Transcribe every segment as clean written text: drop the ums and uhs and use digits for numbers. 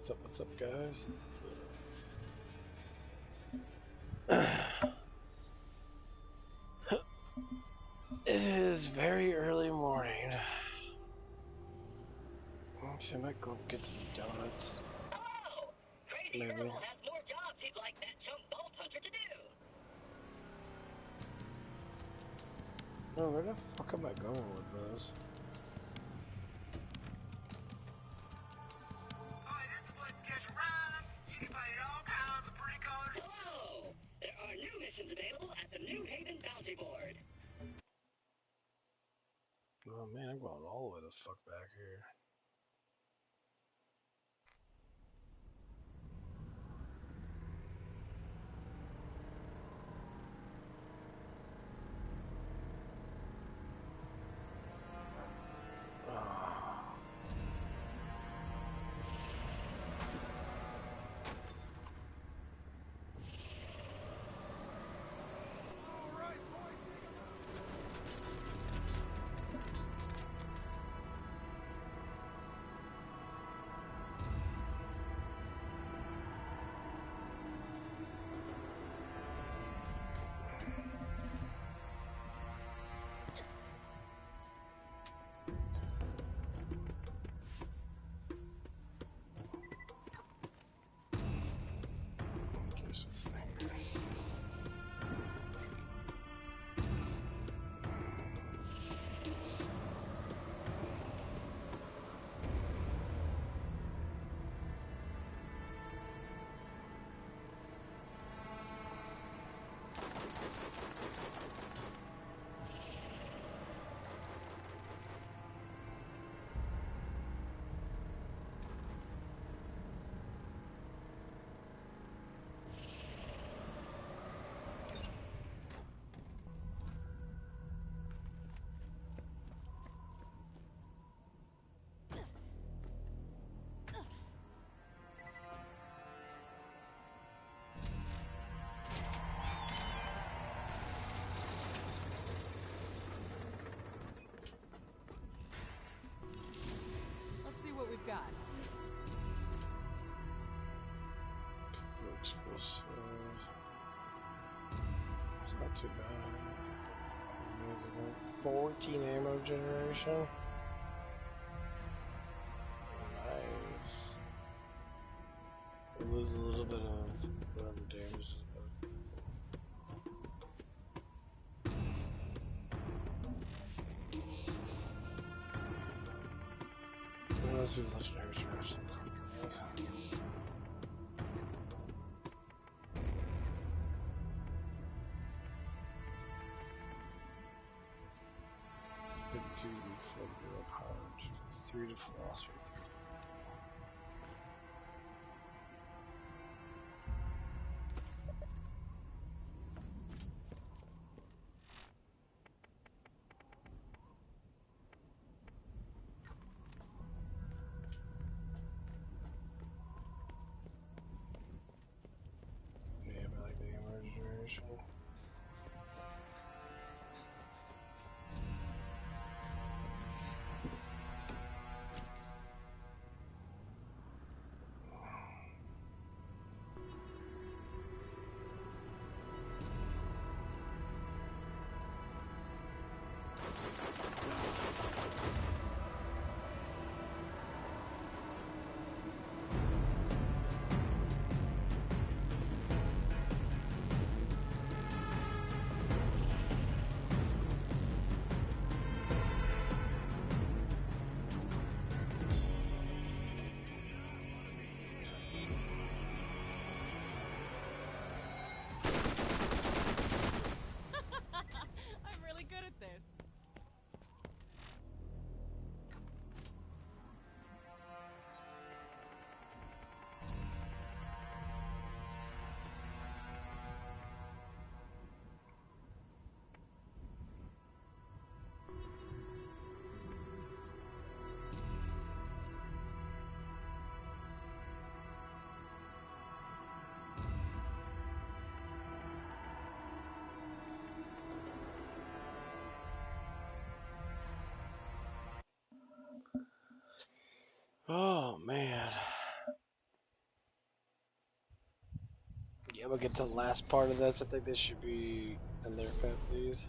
What's up, guys? It is very early morning. So I might go get some donuts. Hello! Crazy Maybe. Earl has more jobs he'd like that chump Vault Hunter to do. No, where the fuck am I going with this? Hello! There are new missions available at the New Haven Bounty Board. Oh man, I'm going all the way the fuck back here. Okay, so it's in here. Let's see what we've got. Explosives. It's not too bad. 14 ammo generation. Nice. We lose a little bit of whatever damage, but let's use legendary trash. 52 full power. 3 to philosophy. Yeah, but like the ammo generation. I'm really good at this. Oh man. Yeah, we'll get to the last part of this. I think this should be in their 50s.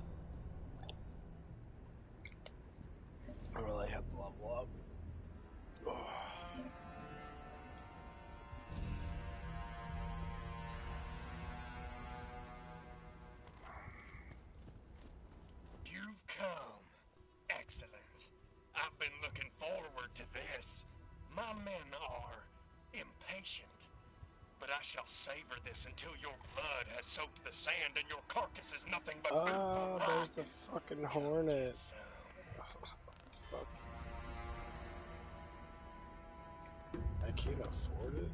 I really have to level up. You've come. Excellent. I've been looking forward to this. My men are impatient. But I shall savor this until your blood has soaked the sand and your carcass is nothing but food for There's rot. the fucking hornet. Fuck. I can't afford it.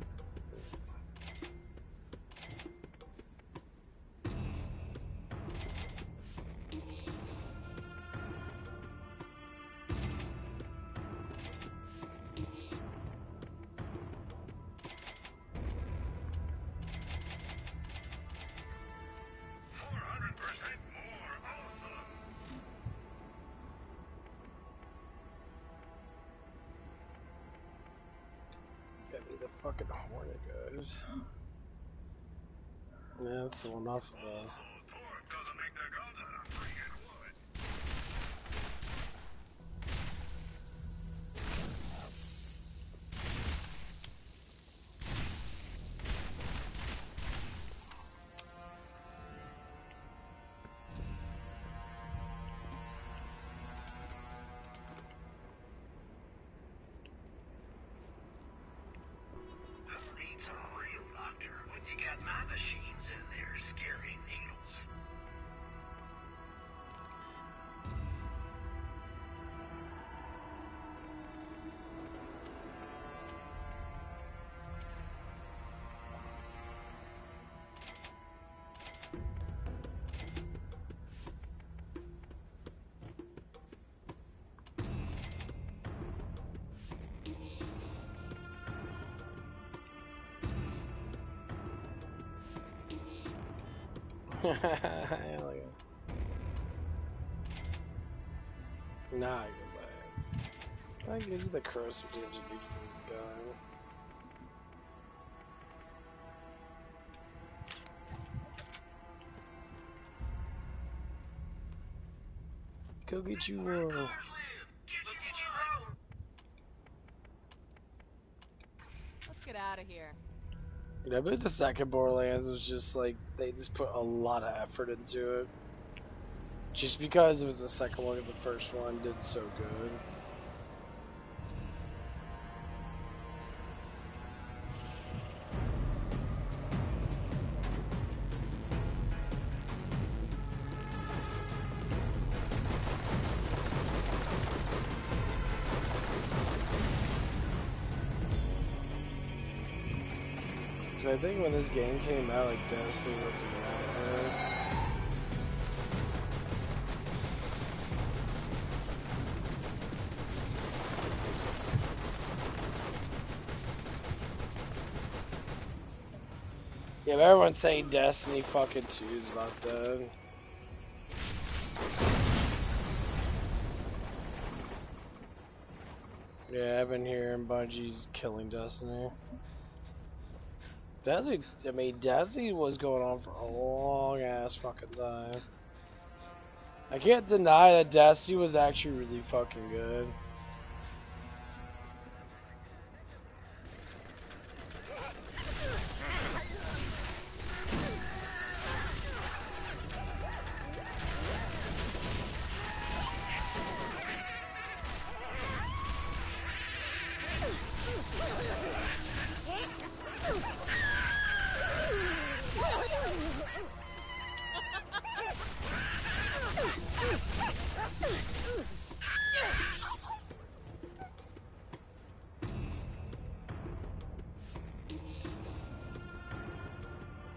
Get me the fucking hornet, guys. Yeah, that's the one off of the. Needs a real doctor when you got my machines in there scaring needles. Nah, I go back. That gives you the corrosive damage for this guy. Go get you one. Let's get out of here. Yeah, but the second Borderlands was just like, they just put a lot of effort into it. Just because it was the second one and the first one did so good. I think when this game came out, like Destiny wasn't out. Yeah, but everyone's saying Destiny fucking 2 is about done. Yeah, I've been hearing Bungie's killing Destiny. Destiny was going on for a long ass fucking time. I can't deny that Destiny was actually really fucking good.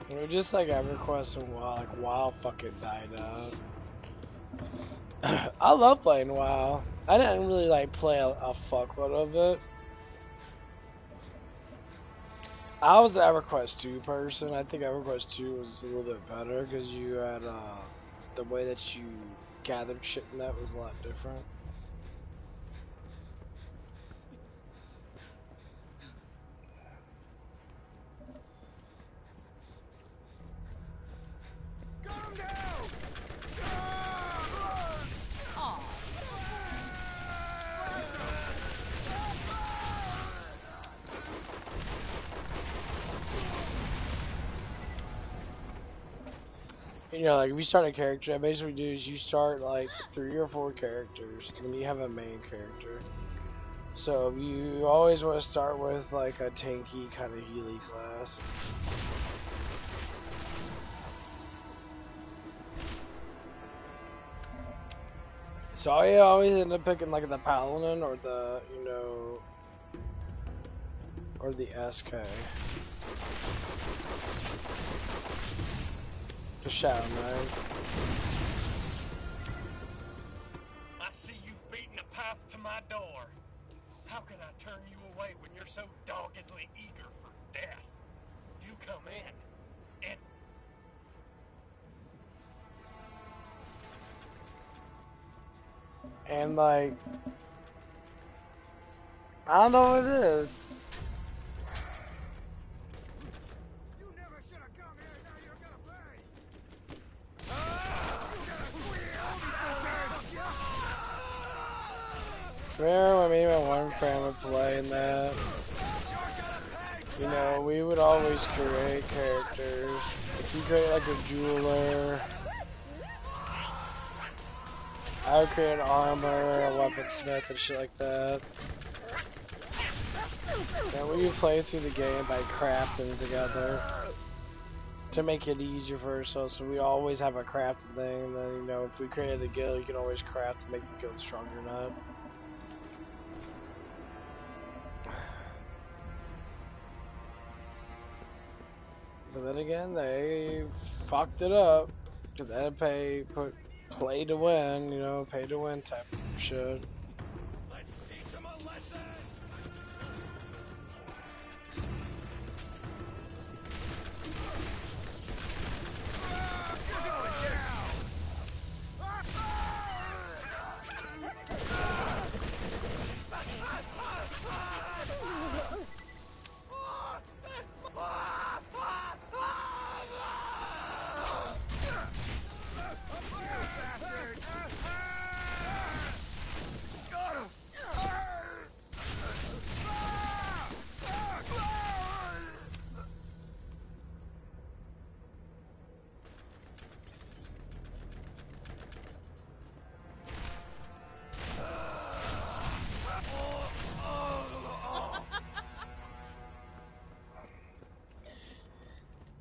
We were just like EverQuest and WoW, like WoW fucking died out. I love playing WoW. I didn't really like play a fuckload of it. I was the EverQuest 2 person. I think EverQuest 2 was a little bit better because you had the way that you gathered shit in that was a lot different. you know, like if you start a character, what basically do is you start like 3 or 4 characters, and then you have a main character. So you always want to start with like a tanky kind of Healy class. So I always end up picking like the Paladin or the, you know, or the SK. The Shadow Knight. I see you've beaten a path to my door. How can I turn you away when you're so doggedly eager for death? Do come in. And And like, I don't know what it is. You never should have come here. Now you're gonna pay. Remember when me and my one friend would play in that? You know, we would always create characters. Like you create like a jeweler. I would create an armor, a weaponsmith, and shit like that. And we would play through the game by crafting together to make it easier for ourselves. So we always have a crafting thing, and then, you know, if we created a guild, you can always craft to make the guild stronger or not. But then again, they fucked it up. Cause they had to play to win, you know, pay to win type of shit. Let's teach him a lesson.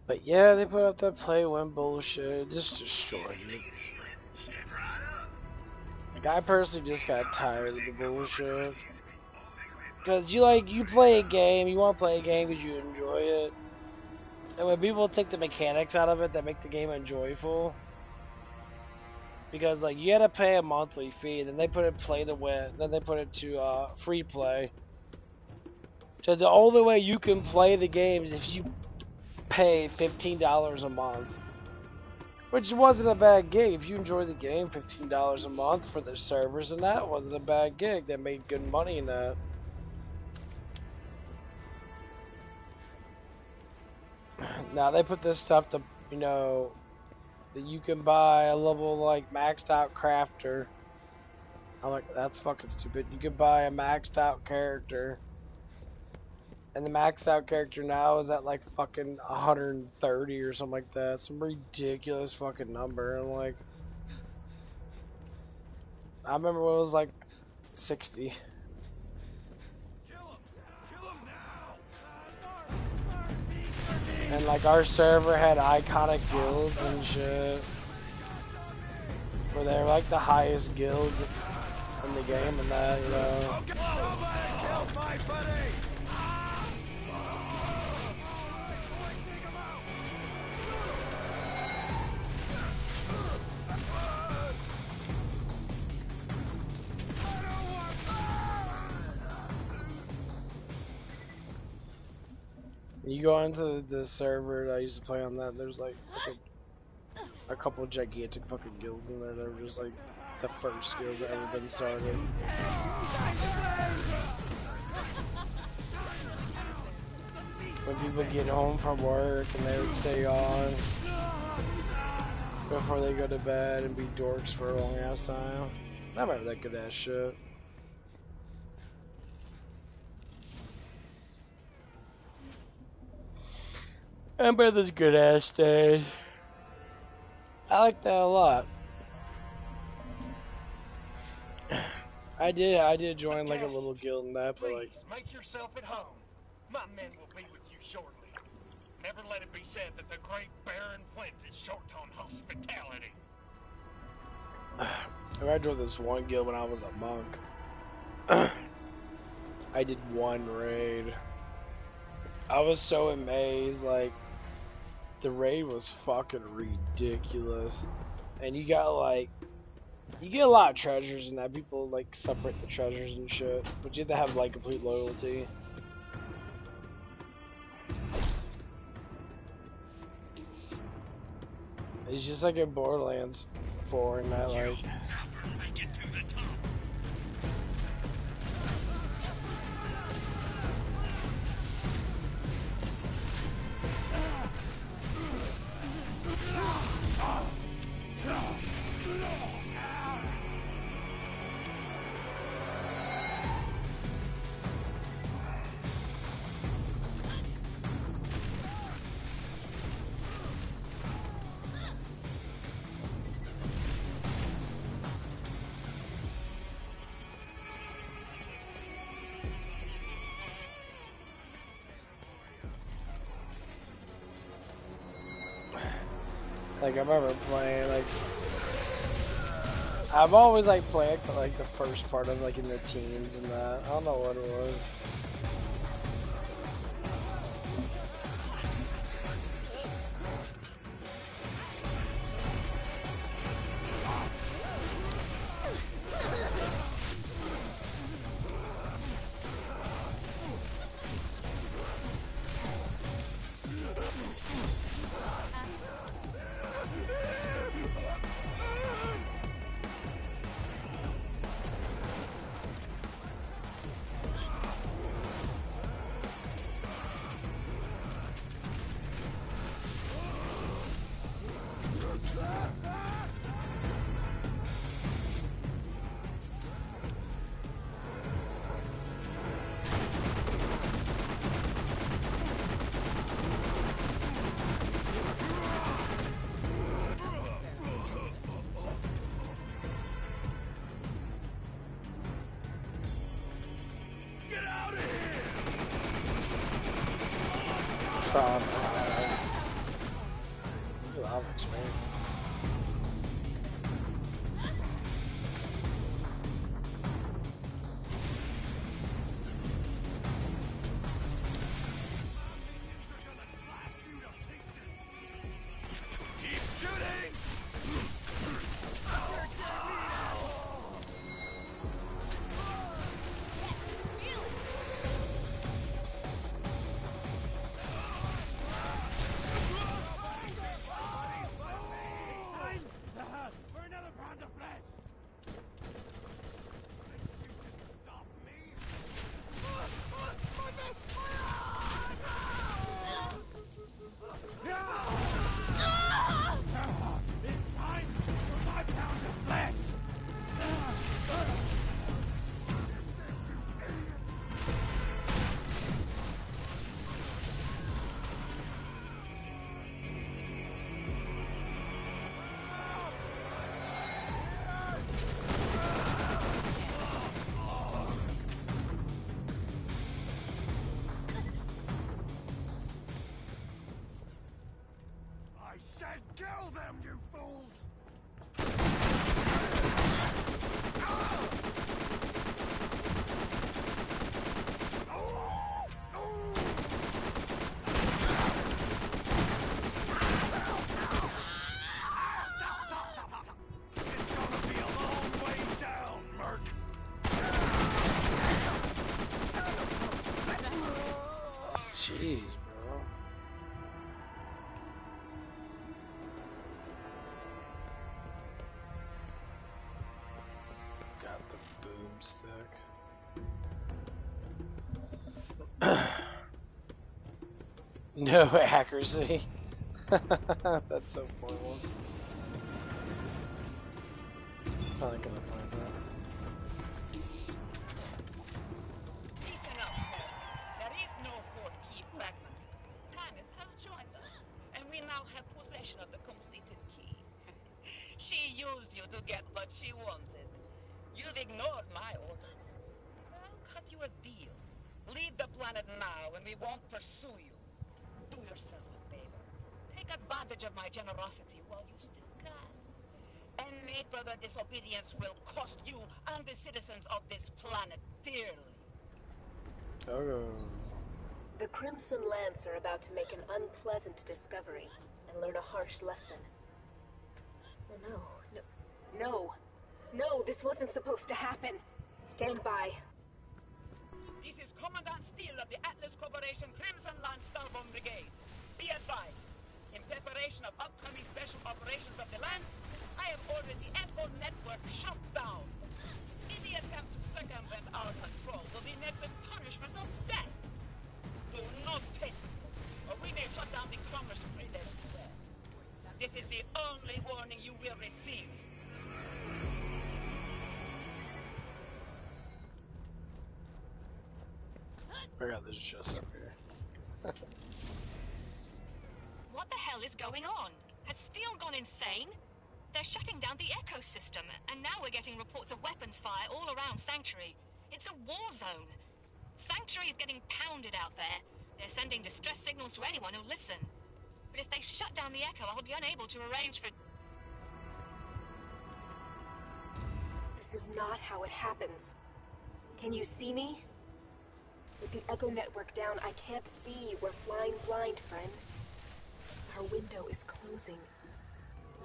But yeah, they put up that play win bullshit. It just destroyed it. Like, I personally just got tired of the bullshit. Because you play a game, you want to play a game because you enjoy it. And when people take the mechanics out of it that make the game enjoyable, because like you had to pay a monthly fee, then they put it play to win, then they put it to free play. So the only way you can play the game is if you pay $15 a month, which wasn't a bad gig. If you enjoy the game, $15 a month for the servers, and that wasn't a bad gig. They made good money in that. Now they put this stuff to, you know, that you can buy a level like maxed out crafter. I'm like, that's fucking stupid. You can buy a maxed out character, and the maxed out character now is at like fucking 130 or something like that. Some ridiculous fucking number. I'm like, I remember when it was like 60. And like our server had iconic guilds and shit, where they were like the highest guilds in the game and that, you know. You go into the server that I used to play on that, there's like a couple gigantic fucking guilds in there that were just like the first guilds that ever been started. When people get home from work and they would stay on before they go to bed and be dorks for a long ass time. I remember that good ass shit. I remember those good ass days. I like that a lot. I did join like a little Guest, guild in that, but like, please make yourself at home. My men will be with you shortly. Never let it be said that the great Baron Flint is short on hospitality. I joined this one guild when I was a monk. I did one raid. I was so amazed, like, the raid was fucking ridiculous. And you got like, you get a lot of treasures and that. People like separate the treasures and shit, but you have to have like complete loyalty. It's just like in Borderlands 4 and that, like, Never make it to the top. I remember playing, like, I've always like played like the first part of like in the teens and that. I don't know what it was. A lot of experience. I said kill them, you fools! It's gonna be a long way down, Merc. Jeez, bro. Got the boomstick. No accuracy. That's so pointless. Probably gonna find that. Listen up, men. There is no fourth key fragment. Tanis has joined us, and we now have possession of the completed key. she wanted. You've ignored my orders. I'll cut you a deal. Leave the planet now and we won't pursue you. Do yourself a favor. Take advantage of my generosity while you still can. Any further disobedience will cost you and the citizens of this planet dearly. Oh. The Crimson Lance are about to make an unpleasant discovery and learn a harsh lesson. Oh no, this wasn't supposed to happen. Stand by. This is Commandant Steele of the Atlas Corporation Crimson Lance Starbomb Brigade. Be advised, in preparation of upcoming special operations of the Lance, I have ordered the Echo Network shut down. Any attempt to circumvent our control will be met with punishment of death. Do not test it, or we may shut down the commerce grid as well. This is the only warning you will receive. I got this chest up here. What the hell is going on? Has Steel gone insane? They're shutting down the ecosystem, and now we're getting reports of weapons fire all around Sanctuary. It's a war zone. Sanctuary is getting pounded out there. They're sending distress signals to anyone who'll listen. But if they shut down the Echo, I'll be unable to arrange for... This is not how it happens. Can you see me? With the Echo Network down, I can't see. We're flying blind, friend. Our window is closing.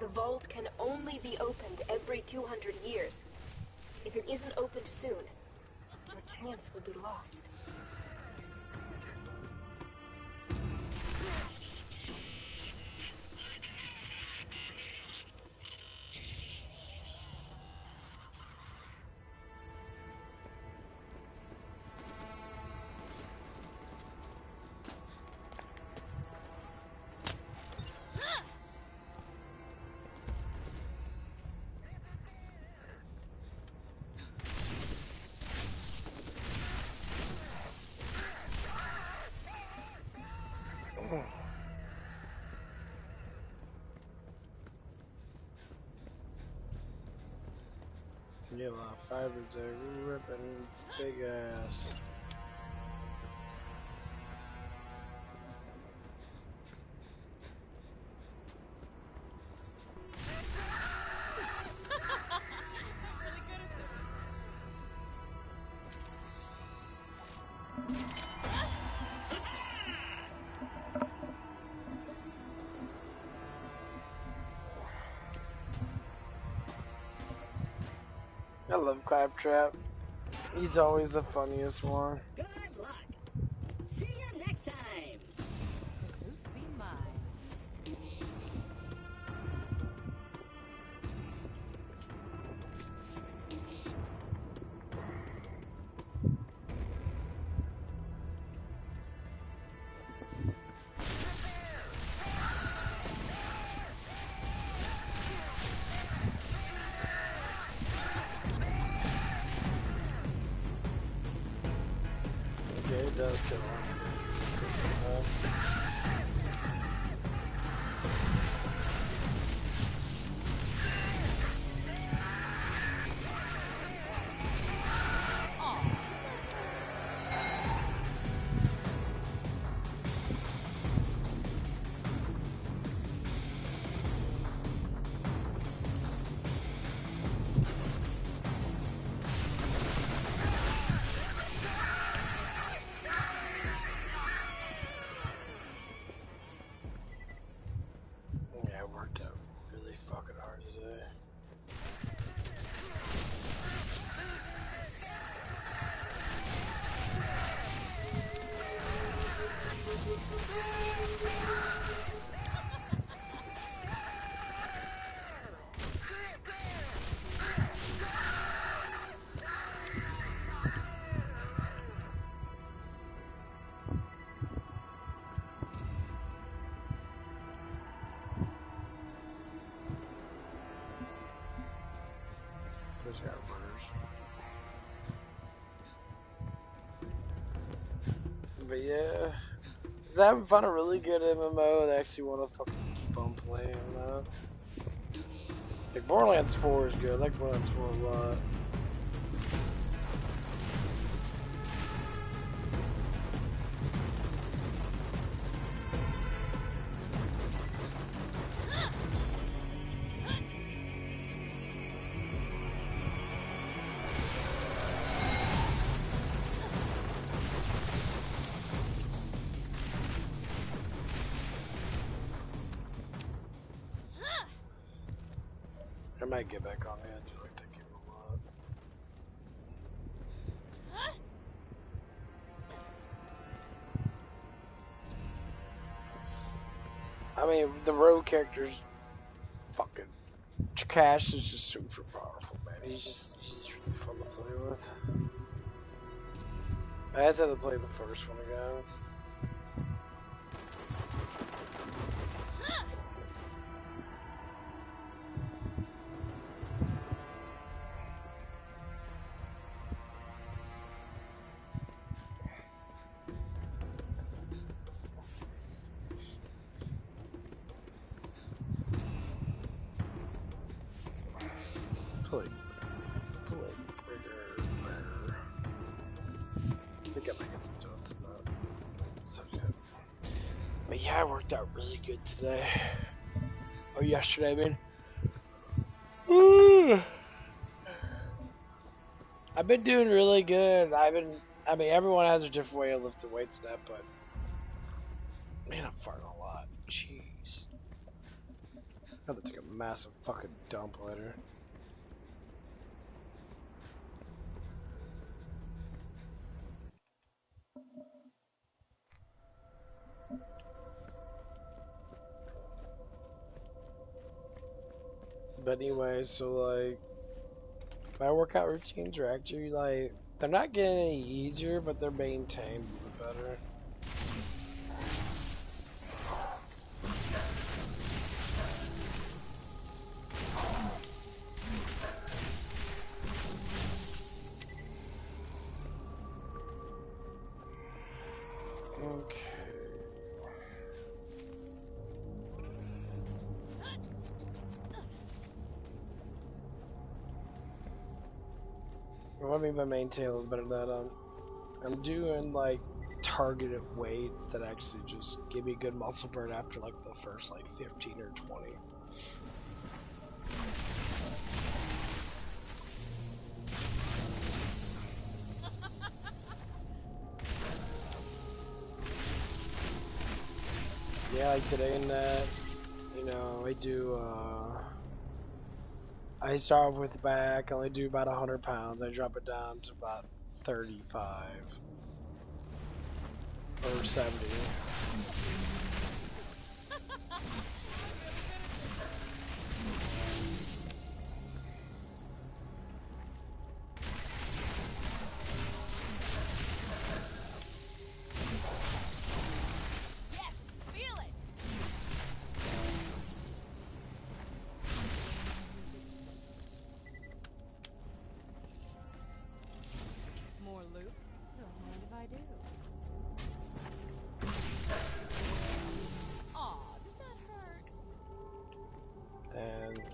The vault can only be opened every 200 years. If it isn't opened soon, our chance will be lost. You get a lot of fibers there, ripping big ass. I'm really good at this. I love Claptrap. He's always the funniest one. Good luck. See you next time. The loot be mine. Okay, it does kill him. Yeah, it worked out really fucking hard today. Just got runners. But yeah, is having fun a really good MMO that I actually want to fucking keep on playing. Like, Borderlands 4 is good. I like Borderlands 4 a lot. I might get back on the edge. I like that game a lot. I mean, the rogue character's fucking Cash is just super powerful, man. He's really fun to play with. I just had to play the first one again. Play bigger. I think I might get some donuts in that. So good. But yeah, I worked out really good today. Or yesterday, I mean. I've been doing really good. I mean, everyone has a different way of lifting weights and that, but man, I'm farting a lot. Jeez. I have to take a massive fucking dump later. But anyway, so like, my workout routines are actually like, they're not getting any easier, but they're maintained a little better. Okay. What I mean by maintain a little better that I'm doing like targeted weights that actually just give me good muscle burn after like the first like 15 or 20. Yeah, like today in that, you know, I start off with the back, I only do about 100 pounds, I drop it down to about 35 or 70.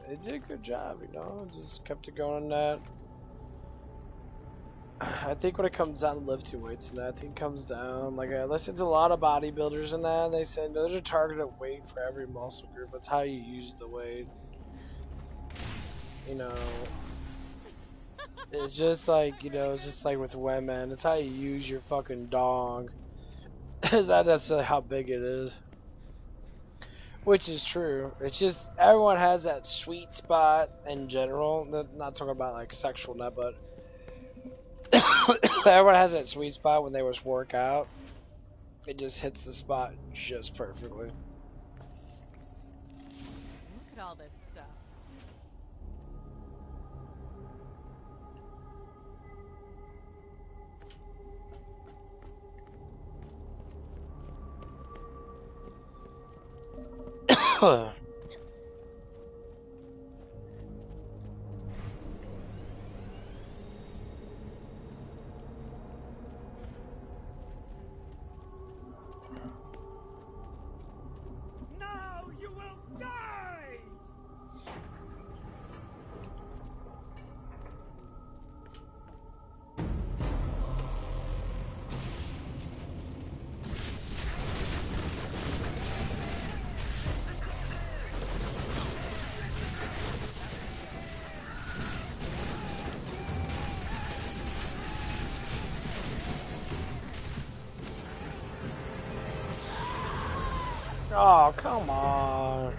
It did a good job, you know, just kept it going on that. I think when it comes down to lifting weights and that, I think it comes down, like I listened to a lot of bodybuilders and that, and they said there's a targeted weight for every muscle group, it's how you use the weight. You know, it's just like, you know, it's just like with women, it's how you use your fucking dong. It's not necessarily how big it is. Which is true. It's just everyone has that sweet spot in general. Not talking about like sexual nut, but everyone has that sweet spot when they was work out. It just hits the spot just perfectly. Look at all this stuff. Now you will die! Oh, come on.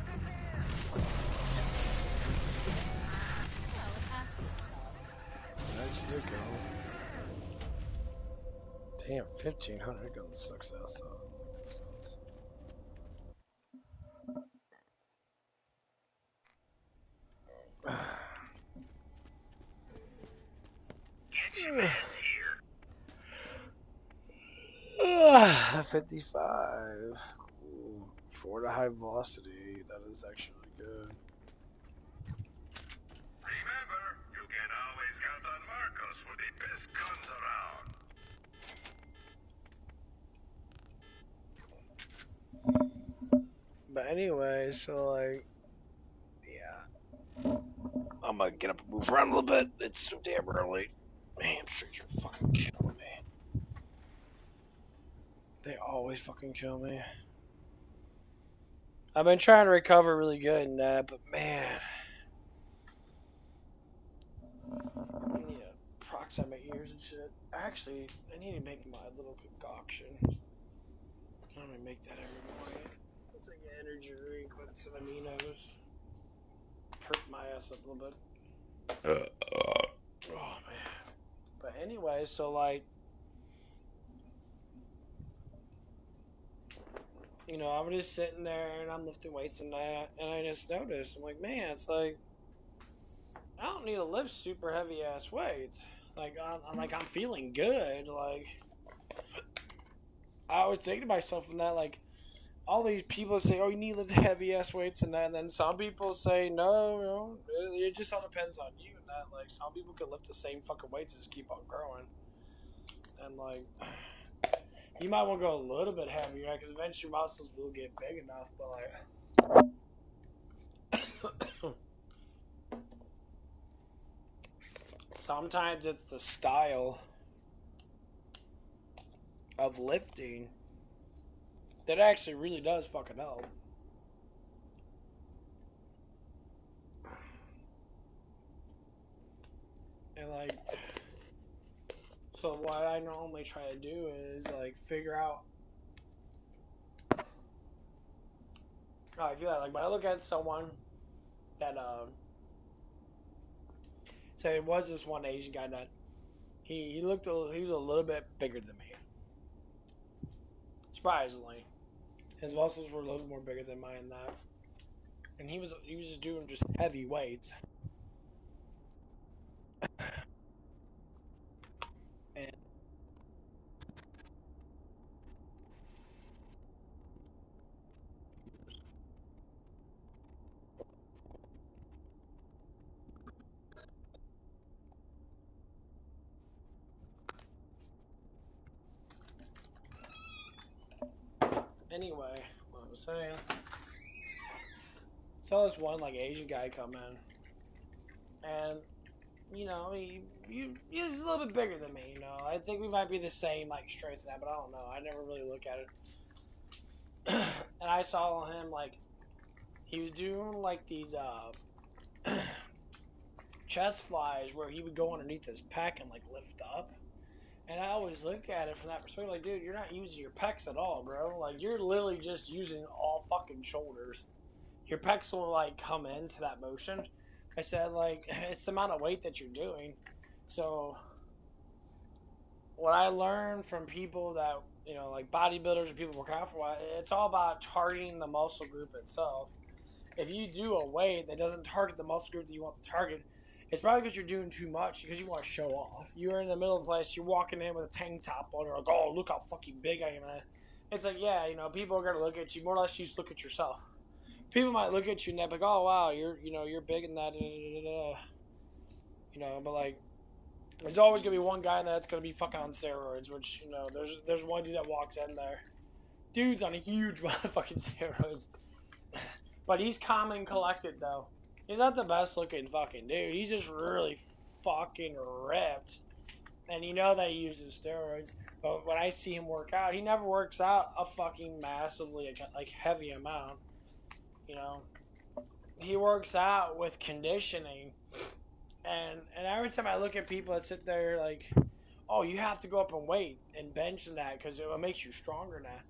Actually, there you go. Damn, 1500 gun sucks ass though. I don't like these guns. Get your mans here. 55. Cool. For the high velocity, that is actually good. Remember, you can always count on Marcos for the best guns around. But anyway, so like, yeah. I'm gonna get up and move around a little bit. It's so damn early. Hamstrings are fucking killing me. They always fucking kill me. I've been trying to recover really good in that, but man. I need to prox on my ears and shit. Actually, I need to make my little concoction. I'm gonna make that every morning. It's like an energy drink with some aminos. Hurt my ass up a little bit. Oh man. But anyway, so like, you know, I'm just sitting there and I'm lifting weights and that, and I just noticed, I'm like, man, it's like, I don't need to lift super heavy ass weights. Like, I'm feeling good. Like, I was thinking to myself in that, like, all these people say, oh, you need to lift heavy ass weights and that, and then some people say, no, it just all depends on you and that. Like, some people can lift the same fucking weights and just keep on growing. And, like, you might want to go a little bit heavier, because eventually your muscles will get big enough, but, like, sometimes it's the style of lifting that actually really does fucking help. And like, so what I normally try to do is like figure out. I feel like when I look at someone that say it was this one Asian guy that he was a little bit bigger than me. Surprisingly, his muscles were a little more bigger than mine. That, and he was just doing just heavy weights. And anyway, what I was saying. Saw this one like Asian guy come in, and you know, he's a little bit bigger than me. You know, I think we might be the same like strength and that, but I don't know. I never really look at it. And I saw him like he was doing like these chest flies where he would go underneath his pec and like lift up. And I always look at it from that perspective, like, dude, you're not using your pecs at all, bro. Like, you're literally just using all fucking shoulders. Your pecs will like come into that motion. I said, like, it's the amount of weight that you're doing. So what I learned from people that, you know, like bodybuilders or people work out for a while, it's all about targeting the muscle group itself. If you do a weight that doesn't target the muscle group that you want to target, it's probably because you're doing too much because you want to show off. You're in the middle of the place, you're walking in with a tank top on, you're like, oh, look how fucking big I am. It's like, yeah, you know, people are going to look at you, more or less you just look at yourself. People might look at you and they're like, oh, wow, you're big in that, you know, but like, there's always gonna be one guy that's gonna be fucking on steroids, which, you know, there's one dude that walks in there. Dude's on a huge motherfucking steroids. But he's calm and collected though. He's not the best looking fucking dude. He's just really fucking ripped. And you know that he uses steroids. But when I see him work out, he never works out a fucking massively like heavy amount. You know, he works out with conditioning. And every time I look at people that sit there like, oh, you have to go up and weight and bench and that because it makes you stronger now.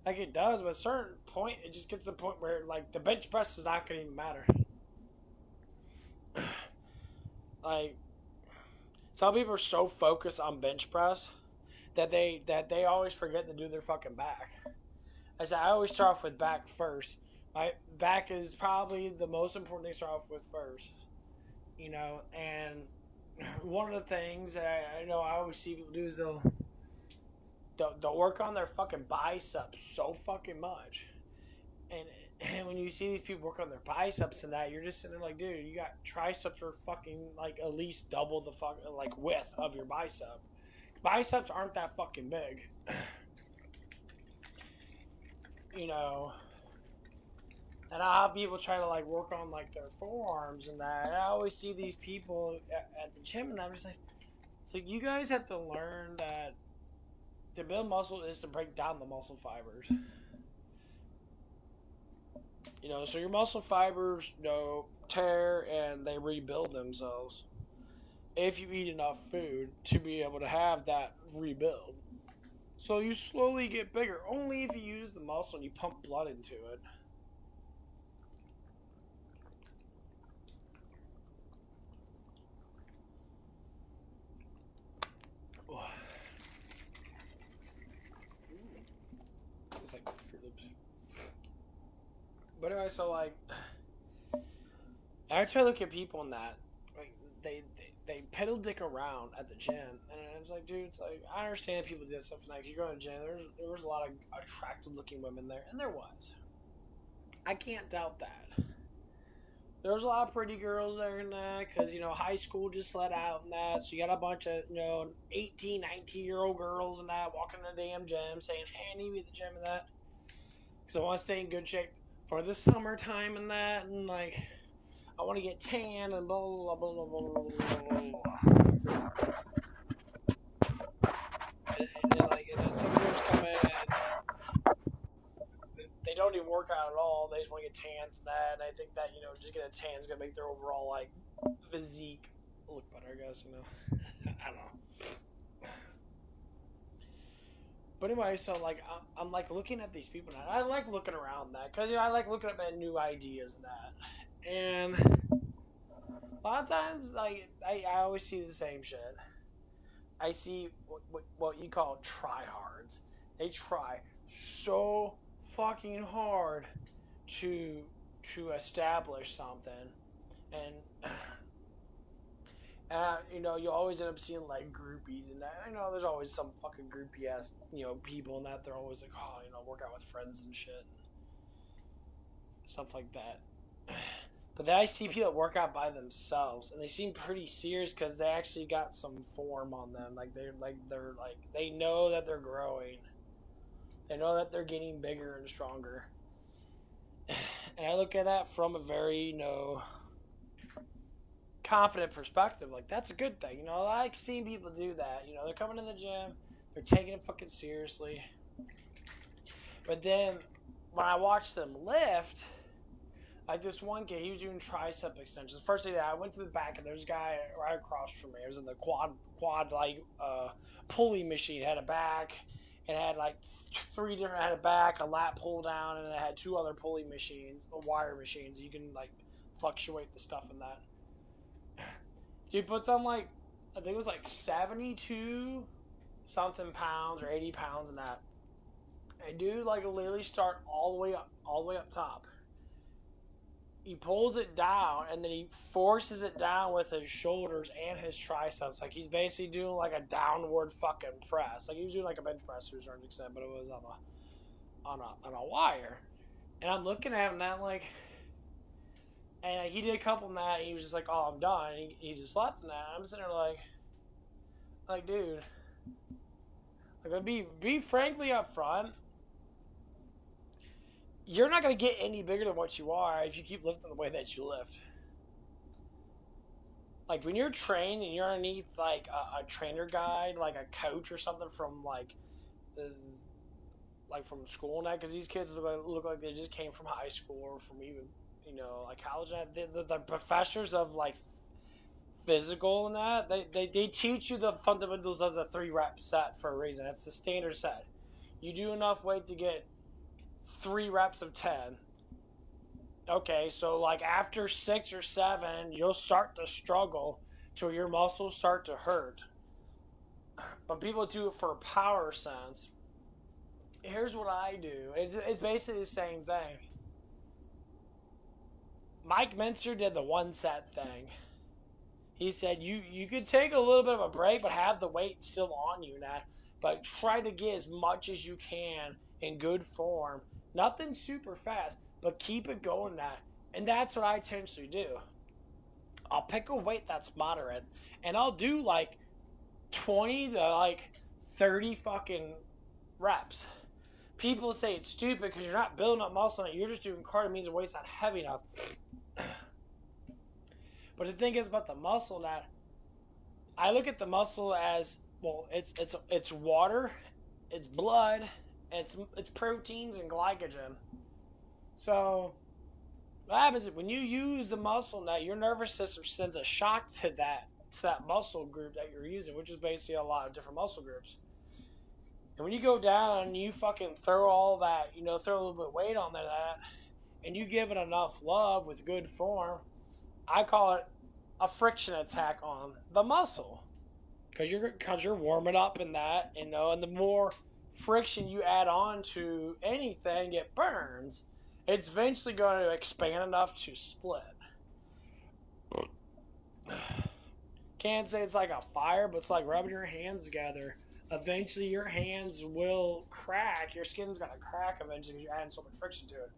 Like it does, but at a certain point, it just gets to the point where like the bench press is not gonna even matter. Like some people are so focused on bench press that they always forget to do their fucking back. I said I always start off with back first. My back is probably the most important thing to start off with first. You know, and one of the things that I know I always see people do is they'll work on their fucking biceps so fucking much. And when you see these people work on their biceps and that, you're just sitting there like, dude, you got triceps are fucking like at least double the fucking like width of your bicep. Biceps aren't that fucking big. You know, and I have people try to like work on like their forearms and that. And I always see these people at the gym, and I'm just like, so you guys have to learn that to build muscle is to break down the muscle fibers. You know, so your muscle fibers, you know, tear and they rebuild themselves if you eat enough food to be able to have that rebuild. So you slowly get bigger only if you use the muscle and you pump blood into it. It's like Fruit Loops. But anyway, so like, I try to look at people in that, like, they pedal dick around at the gym, and it's like, dude, it's like, I understand people do that stuff tonight. You go to the gym, there was a lot of attractive looking women there, and there was. I can't doubt that. There was a lot of pretty girls there and that, because, you know, high school just let out and that, so you got a bunch of, you know, 18, 19-year-old girls and that walking in the damn gym saying, hey, I need to be at the gym and that, because I want to stay in good shape for the summertime and that, and, like, I want to get tan and blah, blah, blah, blah, blah, blah, blah, blah. And then some girls come in and they don't even work out at all. They just want to get tans and that, and I think that, you know, just getting a tan is going to make their overall, like, physique look better, I guess, you know. I don't know. But anyway, so, like, I'm like, looking at these people now. I like looking around that, because, you know, I like looking at new ideas and that. And a lot of times, like, I always see the same shit. I see what you call tryhards. They try so fucking hard to establish something, and you know, you always end up seeing like groupies and that. I know there's always some fucking groupie ass, you know, people and that they're always like, oh, you know, work out with friends and shit, and stuff like that. But then I see people that work out by themselves, and they seem pretty serious because they actually got some form on them. Like they're like they know that they're growing. They know that they're getting bigger and stronger. And I look at that from a very, you know, confident perspective. Like that's a good thing. You know, I like seeing people do that. You know, they're coming to the gym, they're taking it fucking seriously. But then when I watch them lift, like this one kid, he was doing tricep extensions. First thing I went to the back and there's a guy right across from me. It was in the quad like pulley machine. It had a back and had like three different, had a back, a lat pull down, and it had two other pulley machines, wire machines. You can like fluctuate the stuff in that. Dude puts on like, I think it was like 72 something pounds or 80 pounds in that. And dude like literally start all the way up top. He pulls it down and then he forces it down with his shoulders and his triceps. Like he's basically doing like a downward fucking press. Like he was doing like a bench press to a certain extent, but it was on a wire. And I'm looking at him and I'm like, and he did a couple of that. And he was just like, "Oh, I'm done." And he just left in that. I'm sitting there like, dude, like be frankly up front. You're not gonna get any bigger than what you are if you keep lifting the way that you lift. Like when you're trained and you're underneath like a trainer guide, like a coach or something from like the like from school and that, because these kids look like they just came from high school or from even, you know, like college. And that the professors of like physical and that they teach you the fundamentals of the 3 rep set for a reason. That's the standard set. You do enough weight to get 3 reps of 10. Okay, so like after 6 or 7, you'll start to struggle till your muscles start to hurt. But people do it for a power sense. Here's what I do. It's basically the same thing. Mike Mincer did the 1 set thing. He said you could take a little bit of a break, but have the weight still on you now. But try to get as much as you can in good form. Nothing super fast, but keep it going now. And that's what I intentionally do. I'll pick a weight that's moderate, and I'll do like 20 to like 30 fucking reps. People say it's stupid because you're not building up muscle, you're just doing cardio, means the weight's not heavy enough. But the thing is about the muscle that I look at the muscle as, well, it's water, it's blood, it's proteins and glycogen. So what happens is when you use the muscle net, your nervous system sends a shock to that muscle group that you're using, which is basically a lot of different muscle groups. And when you go down and you fucking throw all that, throw a little bit of weight on that, and you give it enough love with good form, I call it a friction attack on the muscle. Because you're warming up in that, and the more friction you add on to anything, it burns. It's eventually going to expand enough to split. Can't say it's like a fire, but it's like rubbing your hands together. Eventually, your hands will crack. Your skin's gonna crack eventually because you're adding so much friction to it.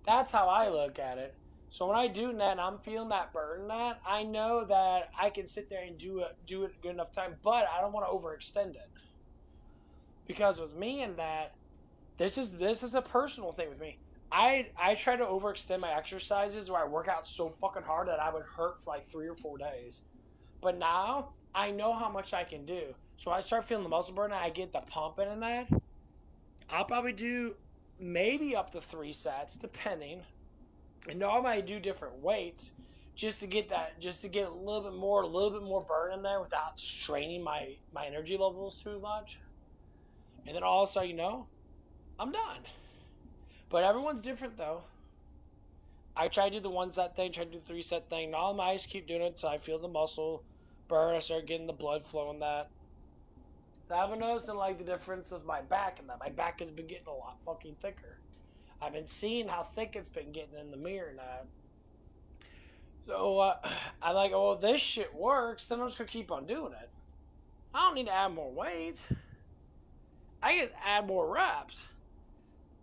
That's how I look at it. So when I do that and I'm feeling that burn, I know that I can sit there and do it good enough time, but I don't want to overextend it. Because with me and that, this is a personal thing with me. I try to overextend my exercises where I work out so fucking hard that I would hurt for like 3 or 4 days. But now I know how much I can do. So when I start feeling the muscle burn and I get the pumping in that, I'll probably do maybe up to 3 sets, depending. And normally I do different weights just to get a little bit more burn in there without straining my energy levels too much. And then all of a sudden, I'm done. But everyone's different though. I try to do the 1 set thing, try to do the 3 set thing. All my eyes keep doing it until I feel the muscle burn. I start getting the blood flowing that. I haven't noticed like the difference of my back and that. My back has been getting a lot fucking thicker. I've been seeing how thick it's been getting in the mirror now. So I'm like, oh, this shit works. Then I'm just gonna keep on doing it. I don't need to add more weight. I just add more reps.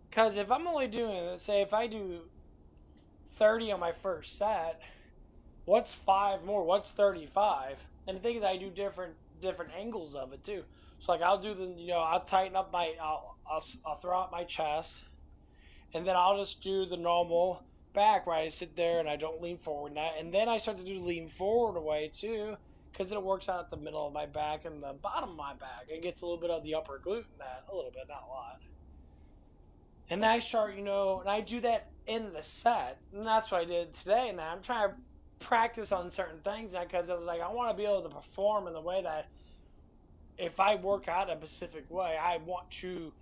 Because if I'm only doing, let's say, if I do 30 on my first set, what's 5 more? What's 35? And the thing is, I do different angles of it too. So like, I'll do I'll tighten up I'll throw out my chest, and then I'll just do the normal back where I sit there and I don't lean forward. And then I start to do lean forward away too, because it works out at the middle of my back and the bottom of my back. It gets a little bit of the upper glute in that, a little bit, not a lot. And then I start, and I do that in the set, and that's what I did today. And I'm trying to practice on certain things because I was like, I want to be able to perform in the way that if I work out a specific way, I want to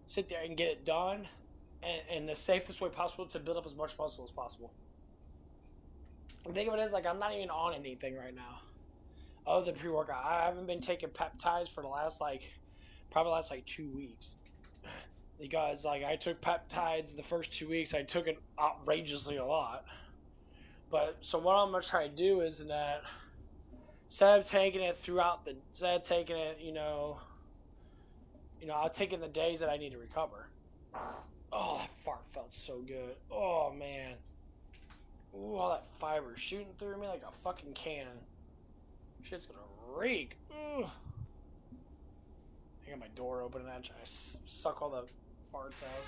sit there and get it done in the safest way possible to build up as much muscle as possible. The thing of it is, like, I'm not even on anything right now other than pre-workout. I haven't been taking peptides for the last, probably last 2 weeks. Because, I took peptides the first 2 weeks. I took it outrageously a lot. But, so what I'm going to try to do is that instead of taking it I'll take it in the days that I need to recover. Oh, that fart felt so good. Oh, man. Ooh, all that fiber shooting through me like a fucking cannon. Shit's gonna reek. Ooh. I got my door open and I'm trying to suck all the farts out.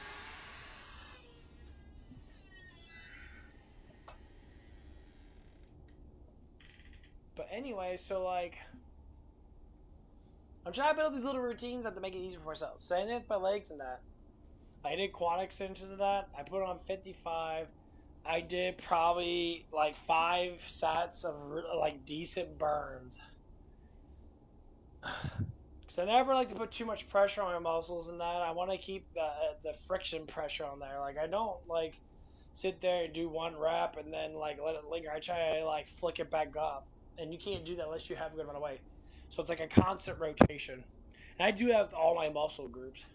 But anyway, so I'm trying to build these little routines that to make it easier for myself. Same thing with my legs and that. I did quad extensions of that. I put on 55. I did probably 5 sets of decent burns. Because I never like to put too much pressure on my muscles and that. I want to keep the friction pressure on there. Like, I don't, like, sit there and do one rep and then, like, let it linger. I try to, like, flick it back up. And you can't do that unless you have a good amount of weight. So it's like a constant rotation. And I do have all my muscle groups.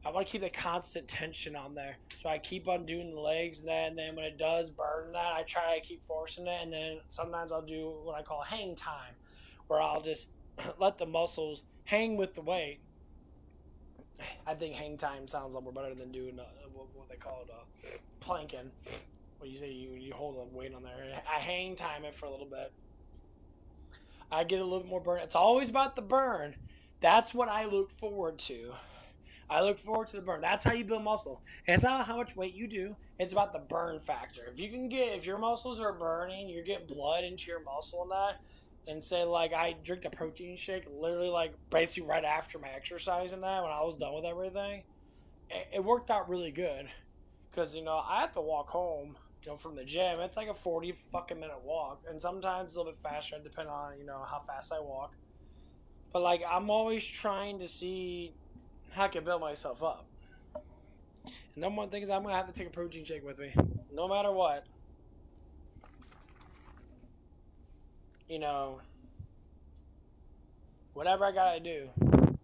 I want to keep the constant tension on there. So I keep on doing the legs and then when it does burn that, I try to keep forcing it. And then sometimes I'll do what I call hang time, where I'll just let the muscles hang with the weight. I think hang time sounds a little better than doing what they call it planking, where you say you hold the weight on there. I hang time it for a little bit. I get a little bit more burn. It's always about the burn. That's what I look forward to. I look forward to the burn. That's how you build muscle. And it's not how much weight you do. It's about the burn factor. If your muscles are burning, you're getting blood into your muscle and that. And say like I drink a protein shake literally like basically right after my exercise and that when I was done with everything. It worked out really good because I have to walk home from the gym. It's like a 40 fucking minute walk, and sometimes a little bit faster depending on how fast I walk. But like I'm always trying to see how I can build myself up. And number one thing is I'm gonna have to take a protein shake with me, no matter what. Whatever I gotta do. And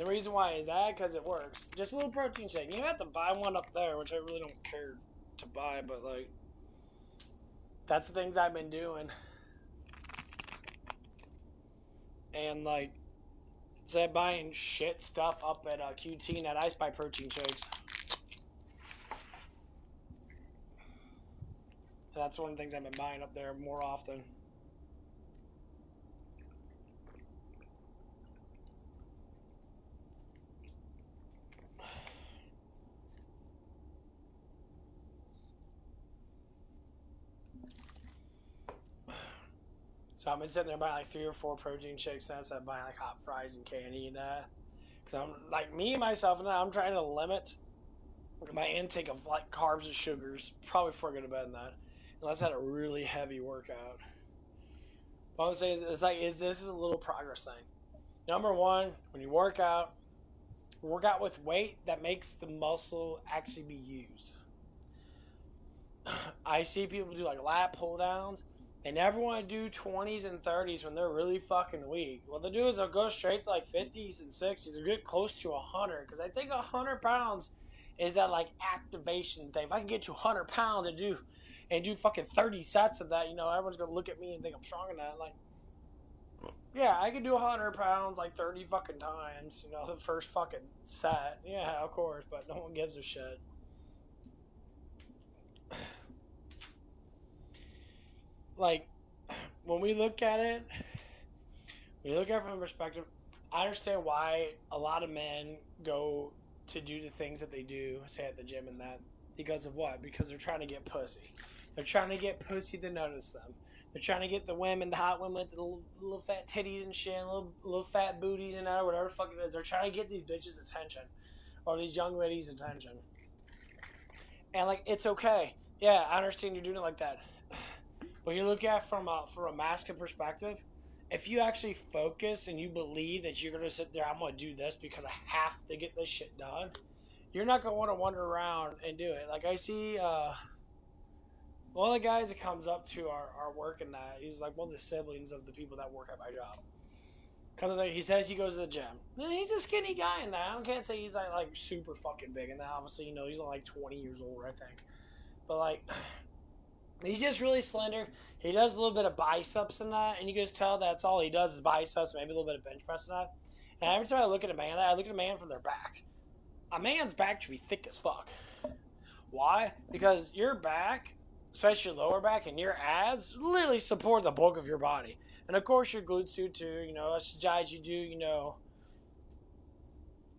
the reason why is that because it works. Just a little protein shake. You don't have to buy one up there, which I really don't care to buy, but like that's the things I've been doing. And like instead of buying shit stuff up at QT Net, I just buy protein shakes. And that's one of the things I've been buying up there more often. So I've been sitting there buying like 3 or 4 protein shakes now instead of buying like hot fries and candy and that. Because I'm like me myself and I'm trying to limit my intake of like carbs and sugars probably before I go to bed and that, unless I had a really heavy workout. But I would say this is a little progress thing. Number one, when you work out with weight that makes the muscle actually be used. I see people do like lat pull downs. They never want to do 20s and 30s when they're really fucking weak. What they do is they'll go straight to like 50s and 60s or get close to 100. Because I think 100 pounds is that like activation thing. If I can get to 100 pounds and do fucking 30 sets of that, everyone's going to look at me and think I'm strong in that. Like, yeah, I can do 100 pounds like 30 fucking times, the first fucking set. Yeah, of course, but no one gives a shit. Like, when we look at it from a perspective, I understand why a lot of men go to do the things that they do, say at the gym and that, because of what? Because they're trying to get pussy. They're trying to get pussy to notice them. They're trying to get the women, the hot women with the little fat titties and shit, little fat booties and whatever the fuck it is. They're trying to get these bitches' attention, or these young ladies' attention. And like, it's okay. Yeah, I understand you're doing it like that. But you look at it from a masculine perspective, if you actually focus and you believe that you're going to sit there, I'm going to do this because I have to get this shit done, you're not going to want to wander around and do it. Like I see one of the guys that comes up to our work and that, he's like one of the siblings of the people that work at my job. He says he goes to the gym. He's a skinny guy in that. I can't say he's like super fucking big in that. Obviously, he's only like 20 years old, I think. But like, he's just really slender. He does a little bit of biceps and that, and you can just tell that's all he does is biceps, maybe a little bit of bench press and that. And every time I look at a man, I look at a man from their back. A man's back should be thick as fuck. Why? Because your back, especially your lower back and your abs, literally support the bulk of your body. And of course your glutes do too. Us guys, you do,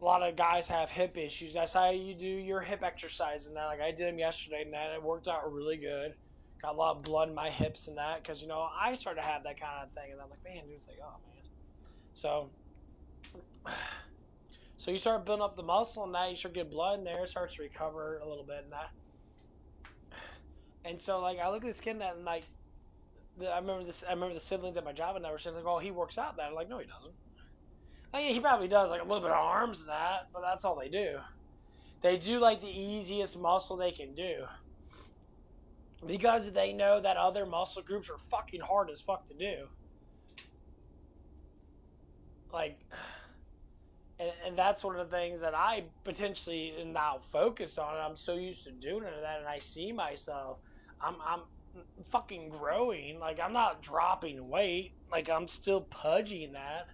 a lot of guys have hip issues. That's how you do your hip exercise and that. Like I did them yesterday and that. It worked out really good. Got a lot of blood in my hips and that because, I started to have that kind of thing. And I'm like, man, dude, it's like, oh, man. So you start building up the muscle and that. You start getting blood in there. It starts to recover a little bit and that. And so, like, I look at this kid and like, I remember the siblings at my job and they were saying, like, oh, he works out that. I'm like, no, he doesn't. I mean, he probably does like a little bit of arms and that, but that's all they do. They do like the easiest muscle they can do. Because they know that other muscle groups are fucking hard as fuck to do. Like, and that's one of the things that I potentially am now focused on. I'm so used to doing that, and I see myself. I'm fucking growing. Like, I'm not dropping weight. Like, I'm still pudging that.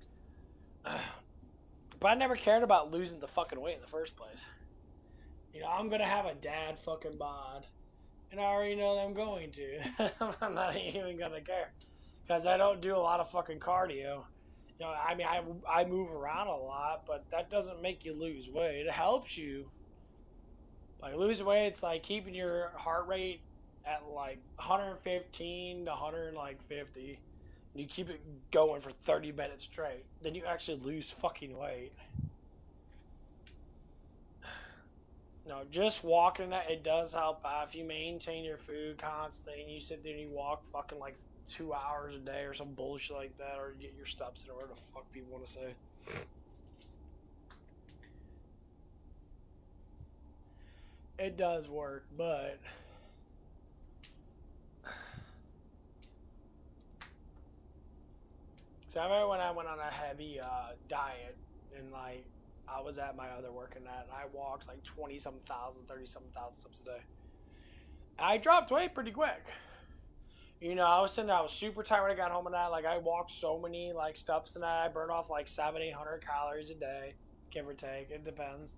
But I never cared about losing the fucking weight in the first place. You know, I'm gonna have a dad fucking bod. And I already know that I'm going to. I'm not even gonna care. Because I don't do a lot of fucking cardio. You know, I mean, I move around a lot, but that doesn't make you lose weight. It helps you. Like, lose weight, it's like keeping your heart rate at like 115 to 150. And you keep it going for 30 minutes straight. Then you actually lose fucking weight. No, just walking that, it does help out. If you maintain your food constantly and you sit there and you walk fucking like 2 hours a day or some bullshit like that, or you get your steps in, or whatever the fuck people want to say. It does work, but so I remember when I went on a heavy diet and like I was at my other working at, and I walked like 20-some thousand, 30-some thousand steps a day. I dropped weight pretty quick. You know, I was sitting there, I was super tired when I got home at night. Like, I walked so many, like, steps tonight. I burned off, like, 700-800 calories a day, give or take. It depends.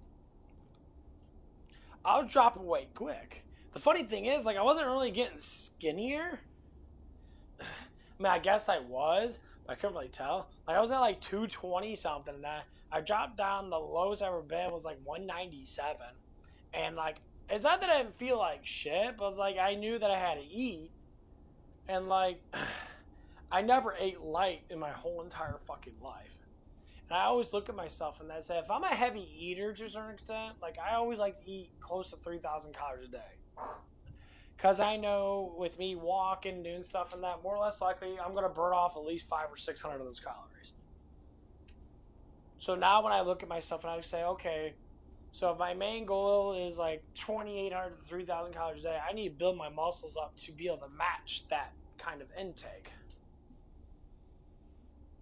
I was dropping weight quick. The funny thing is, like, I wasn't really getting skinnier. I mean, I guess I was, but I couldn't really tell. Like, I was at, like, 220 something, and I dropped down. The lowest I ever been was, like, 197. And, like, it's not that I didn't feel like shit, but it's like I knew that I had to eat. And, like, I never ate light in my whole entire fucking life. And I always look at myself and I say, if I'm a heavy eater to a certain extent, like, I always like to eat close to 3,000 calories a day. Because I know with me walking, doing stuff and that, more or less likely, I'm going to burn off at least 500 or 600 of those calories. So now when I look at myself and I say, okay, so if my main goal is like 2,800 to 3,000 calories a day, I need to build my muscles up to be able to match that kind of intake.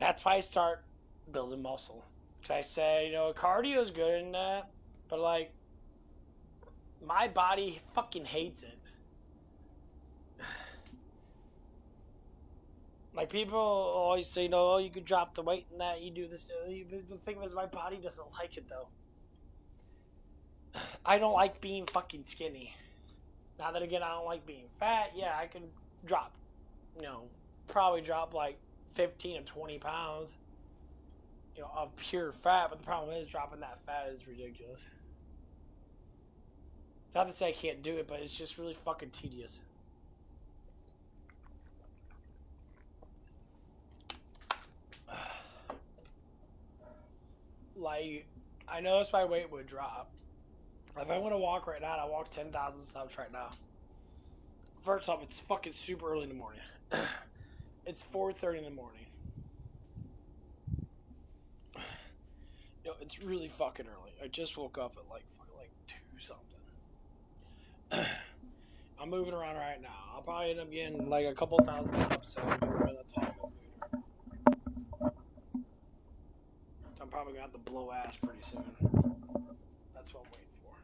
That's why I start building muscle. Because I say, you know, cardio is good in that, but like, my body fucking hates it. Like, people always say, no, you could drop the weight in that, you do this. The thing is, my body doesn't like it, though. I don't like being fucking skinny. Now that again, I don't like being fat. Yeah, I can drop, you know, probably drop like 15 to 20 pounds, you know, of pure fat. But the problem is, dropping that fat is ridiculous. It's not to say I can't do it, but it's just really fucking tedious. Like, I noticed my weight would drop. If I want to walk right now, I walk 10,000 steps right now. First off, it's fucking super early in the morning. It's 4:30 in the morning. You know, it's really fucking early. I just woke up at like 2 something. I'm moving around right now. I'll probably end up getting like a couple thousand steps in. That's all I'm doing. I'm probably gonna have to blow ass pretty soon. That's what I'm waiting for.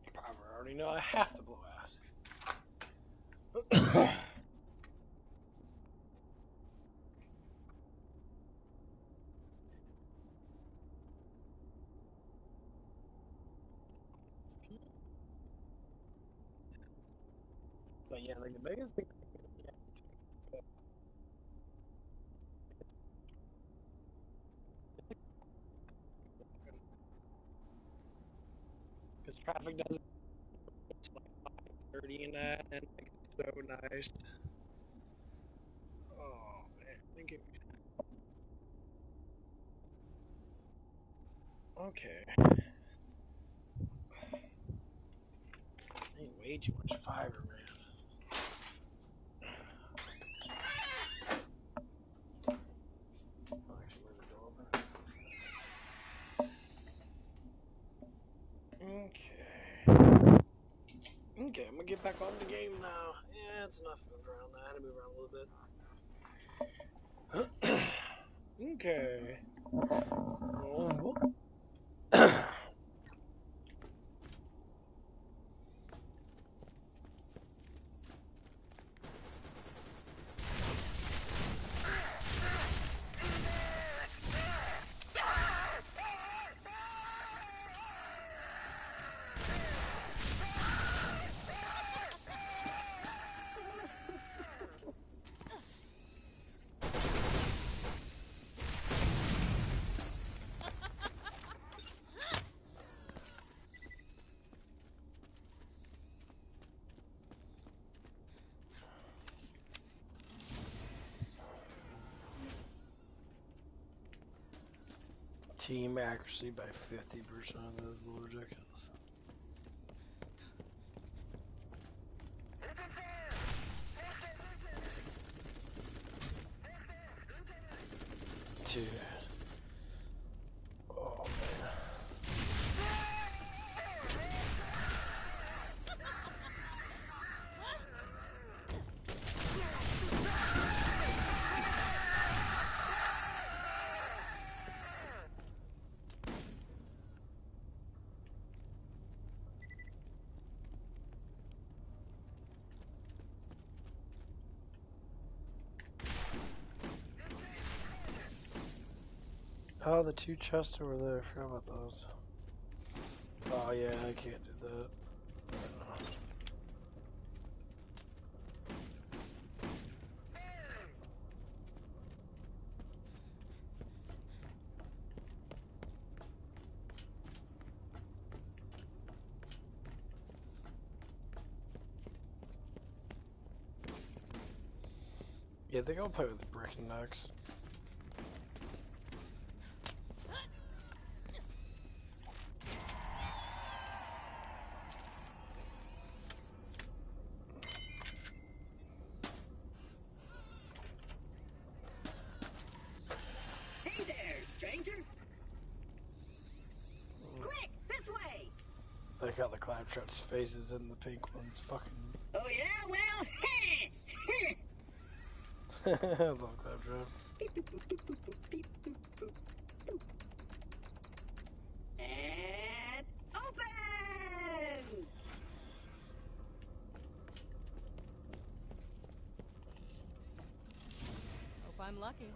I probably already know I have to blow ass. But yeah, like the biggest thing. Because traffic doesn't like 5:30 and that, and like, it's so nice. Oh man, thank you. Okay. I need way too much fiber, man. I'll actually move the door Okay, I'm gonna get back on the game now. Yeah, it's enough moved around. I had to move around a little bit. Okay. Team accuracy by 50%. That is a little ridiculous. Dude. Oh man. Oh, the two chests over there. I forgot about those. Oh yeah, I can't do that. Yeah, I think I'll play with brick next. Hey there, stranger! Quick, this way! I like how the claptrap's faces in the pink ones. Fucking. Oh yeah, well, hey! I love claptrap. And open! Hope I'm lucky.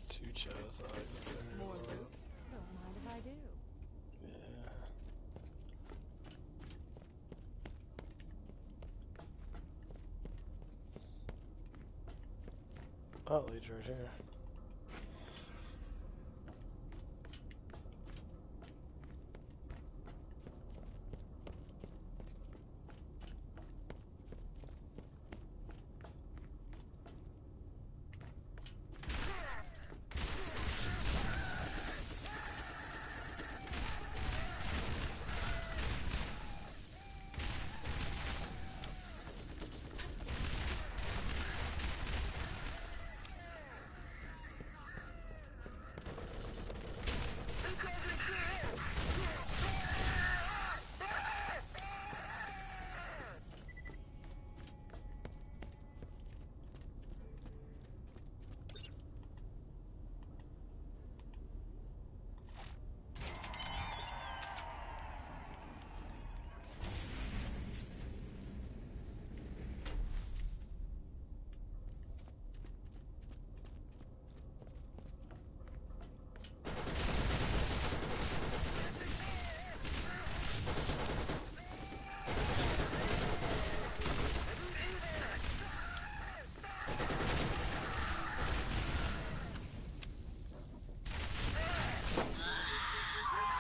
Two chests. I like this area. More loot? Don't mind if I do. Yeah. Oh, it leads right here.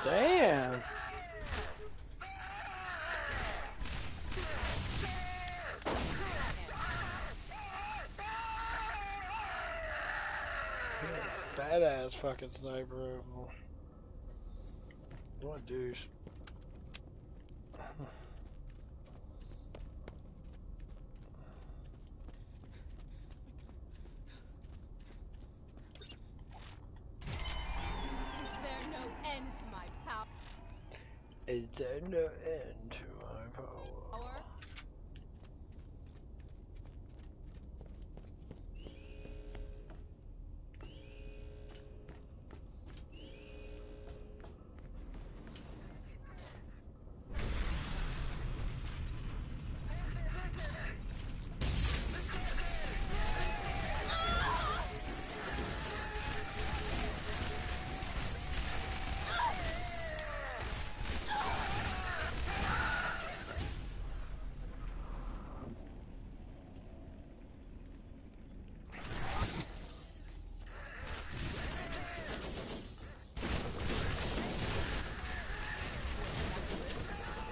Damn! Fat ass fucking sniper rifle. What a douche. Is there no end to my power? Or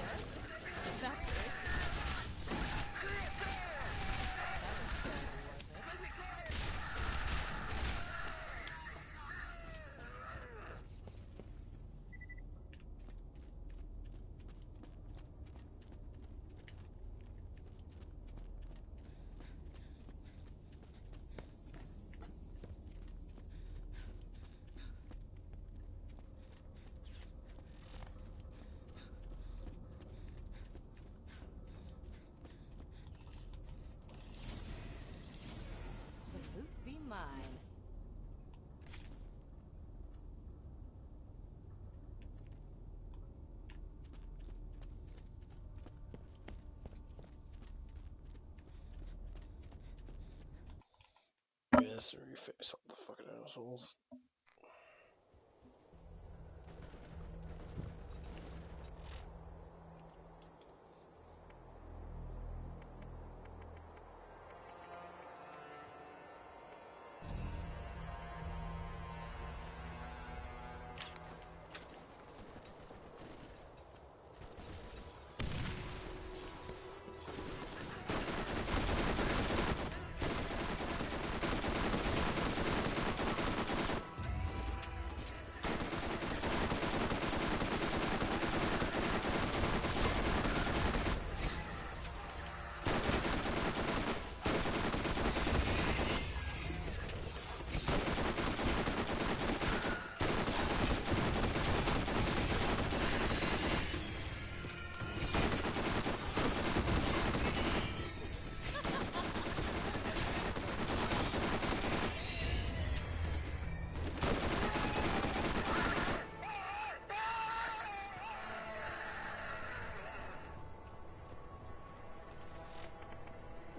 that's it. That was totally worth it. The loot be mine. Yes, reface all the fucking assholes.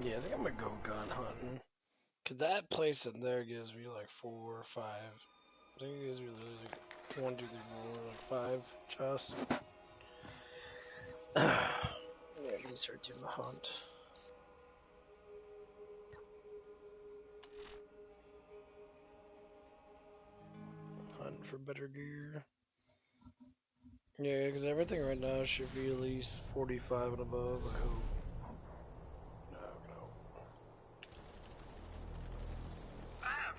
Yeah, I think I'm gonna go gun hunting. Cause that place in there gives me like 4 or 5. I think it gives me literally like 1, 2, 3, 4, like 5 chests. Yeah, I'm gonna start doing the hunt. Hunt for better gear. Yeah, because everything right now should be at least 45 and above, I hope. No, no.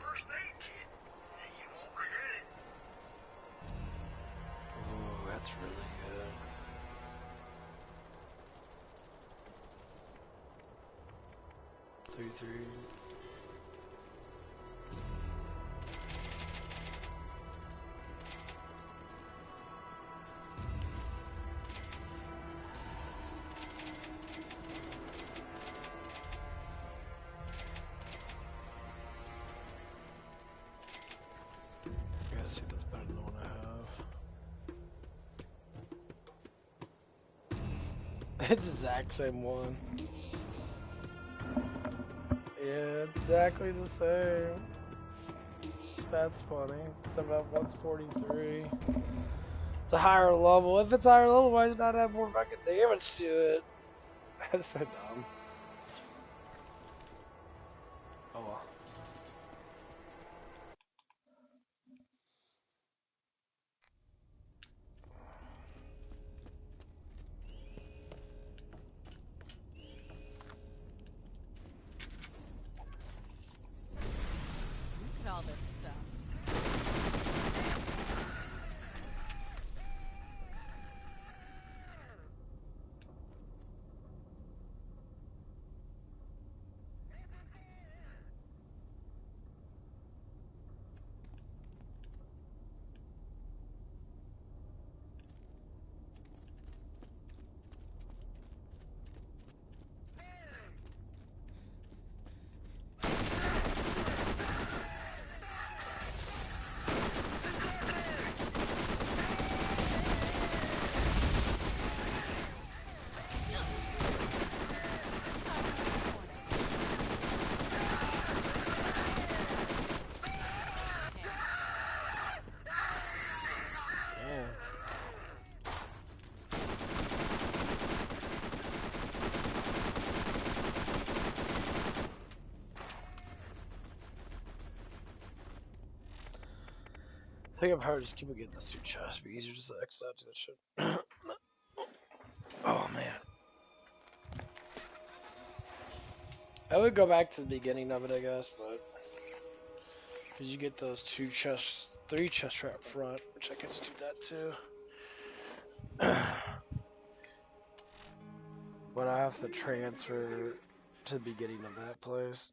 First aid kit. You won't regret it. Ooh, that's really good. Three. Yeah, see, that's better than the one I have. It's the exact same one. Yeah, exactly the same. That's funny. Except that one's 43. It's a higher level. If it's higher level, why does it not have more fucking damage to it? That's so dumb. Oh well. Look at all this stuff. think I've heard just keep getting those 2 chests. It'd be easier just to exit out to that shit. Oh man. I would go back to the beginning of it, I guess, but because you get those 2 chests, 3 chests right up front, which I could just do that too. But I have to transfer to the beginning of that place.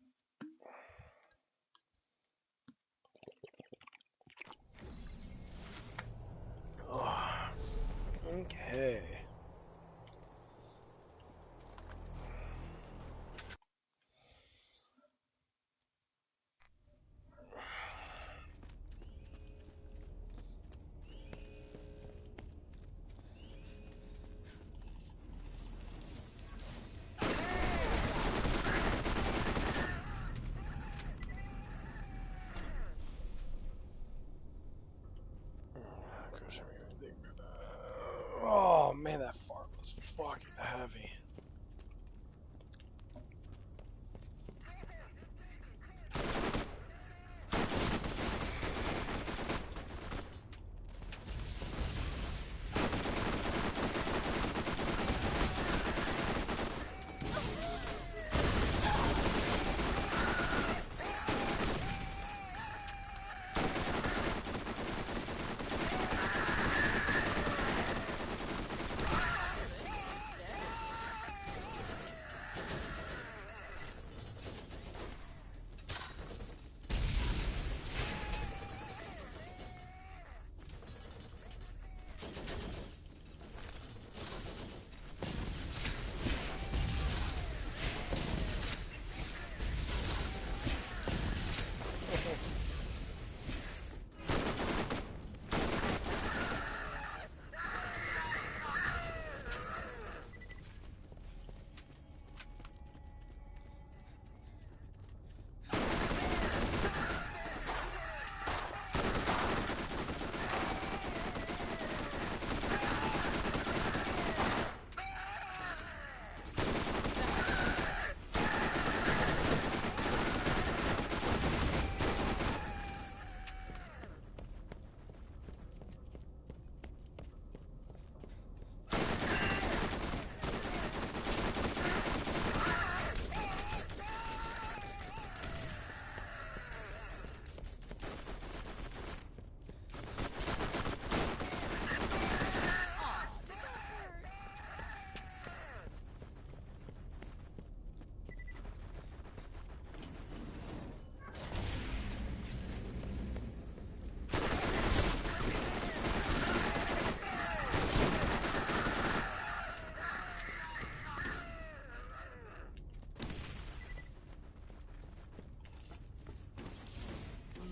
Oh, okay. Oh man, that fart was fucking heavy.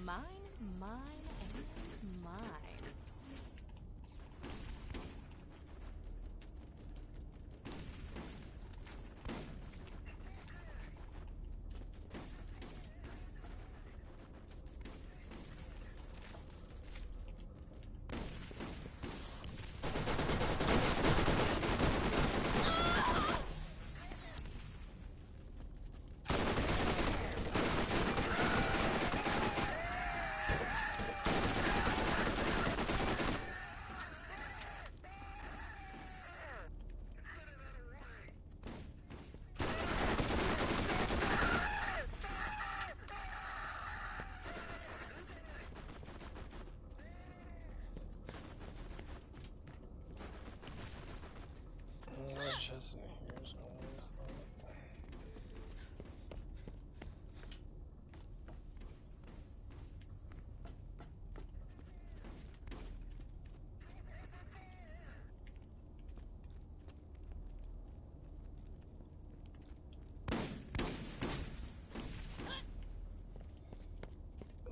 Mine, mine, and mine. Just in here somewhere.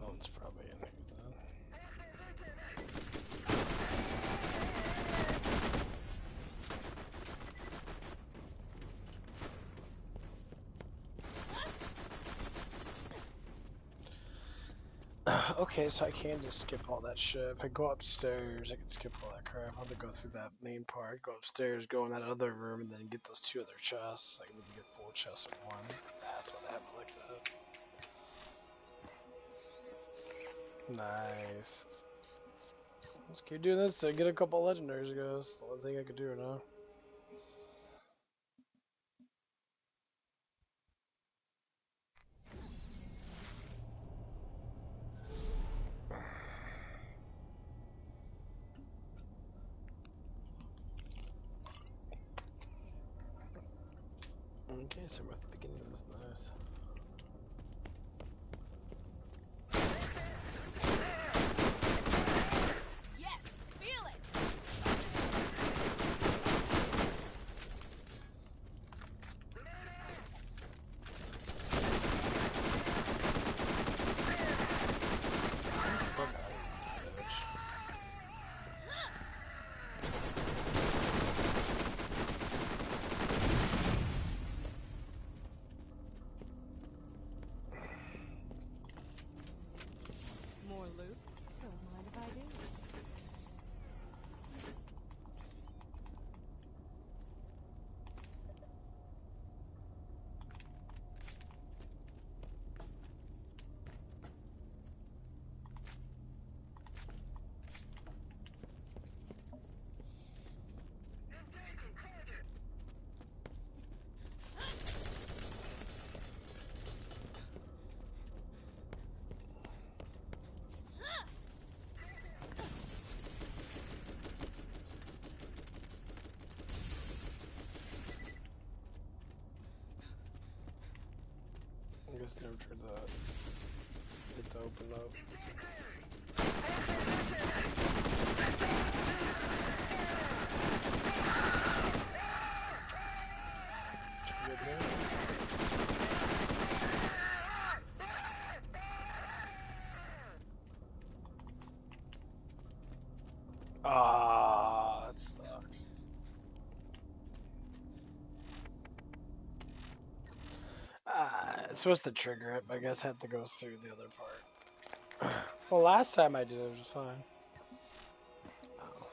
Oh, it's probably in here then. Okay, so I can just skip all that shit. If I go upstairs, I can skip all that crap. I have to go through that main part, go upstairs, go in that other room, and then get those 2 other chests. I can get 4 chests at once. That's why they have it like that. Nice. Let's keep doing this to get a couple legendaries, I guess. That's the only thing I could do now. Okay, so we're at the beginning of this. Nice. Yes, feel it. More loot? Don't mind if I do. I guess never tried that. Get to open up. Should we get there? Ah, that sucks. It's supposed to trigger it, but I guess I have to go through the other part. Well, last time I did it was fine. Oh.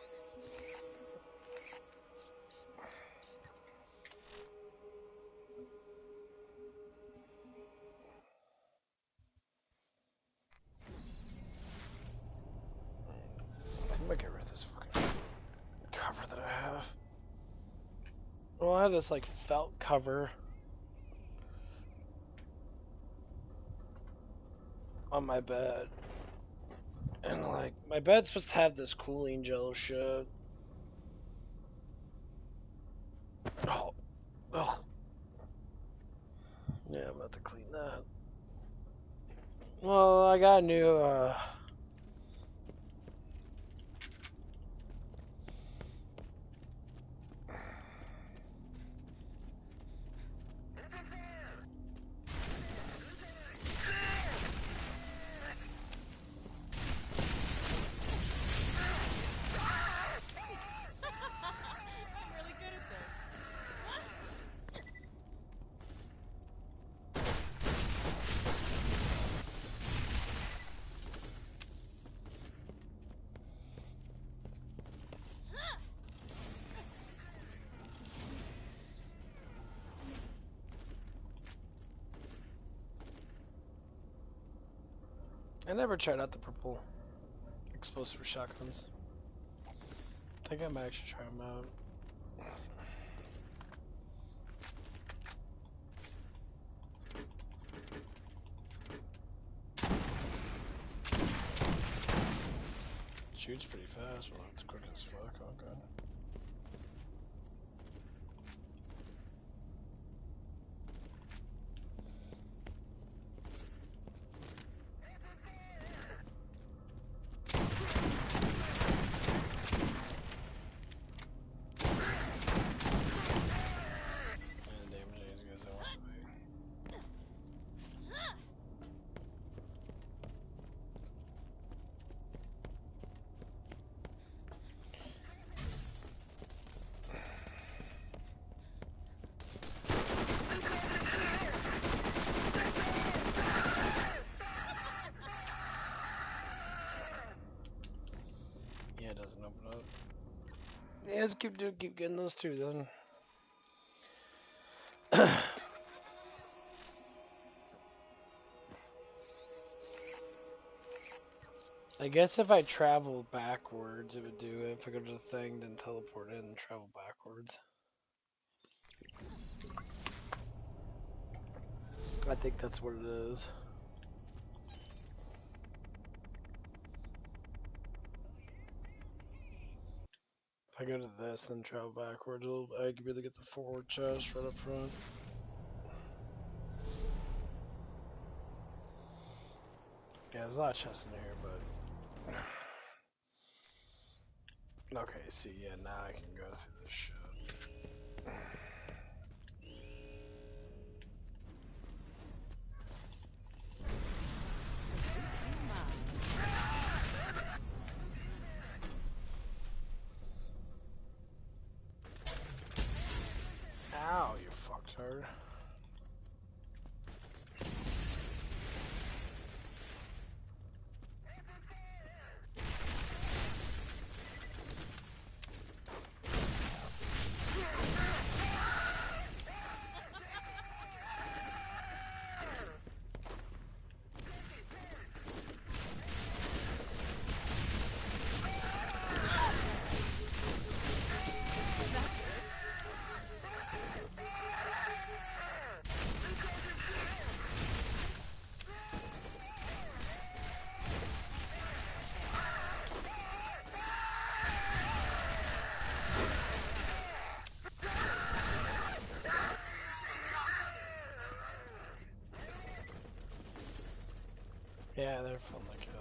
I think I might get rid of this fucking cover that I have. Well, I have this like felt cover on my bed. And like my bed's supposed to have this cooling gel shit. Oh. Ugh. Yeah, I'm about to clean that. Well, I got a new I'm really good at this. I never tried out the purple explosive shotguns. I think I might actually try them out. Shoots pretty fast. Well, it's quick as fuck. Oh god. And damage these guys I want to be. Yeah, it doesn't open up. Yeah, let's keep getting those two then. I guess if I travel backwards, it would do it. If I go to the thing, then teleport in and travel backwards. I think that's what it is. If I go to this, then travel backwards, I could really get the forward chest right up front. Yeah, there's a lot of chests in here, but... Okay, see, yeah, now I can go through this shit. Ow, you fucktard. Yeah, they're fun to kill.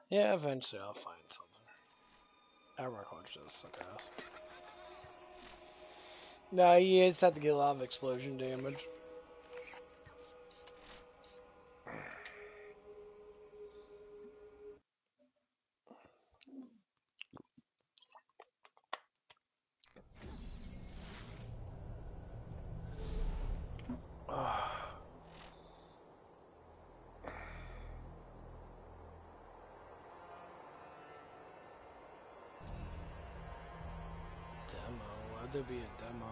Yeah, eventually I'll find something. I work on this, I guess. No, you just have to get a lot of explosion damage. Demo? Why'd there be a demo?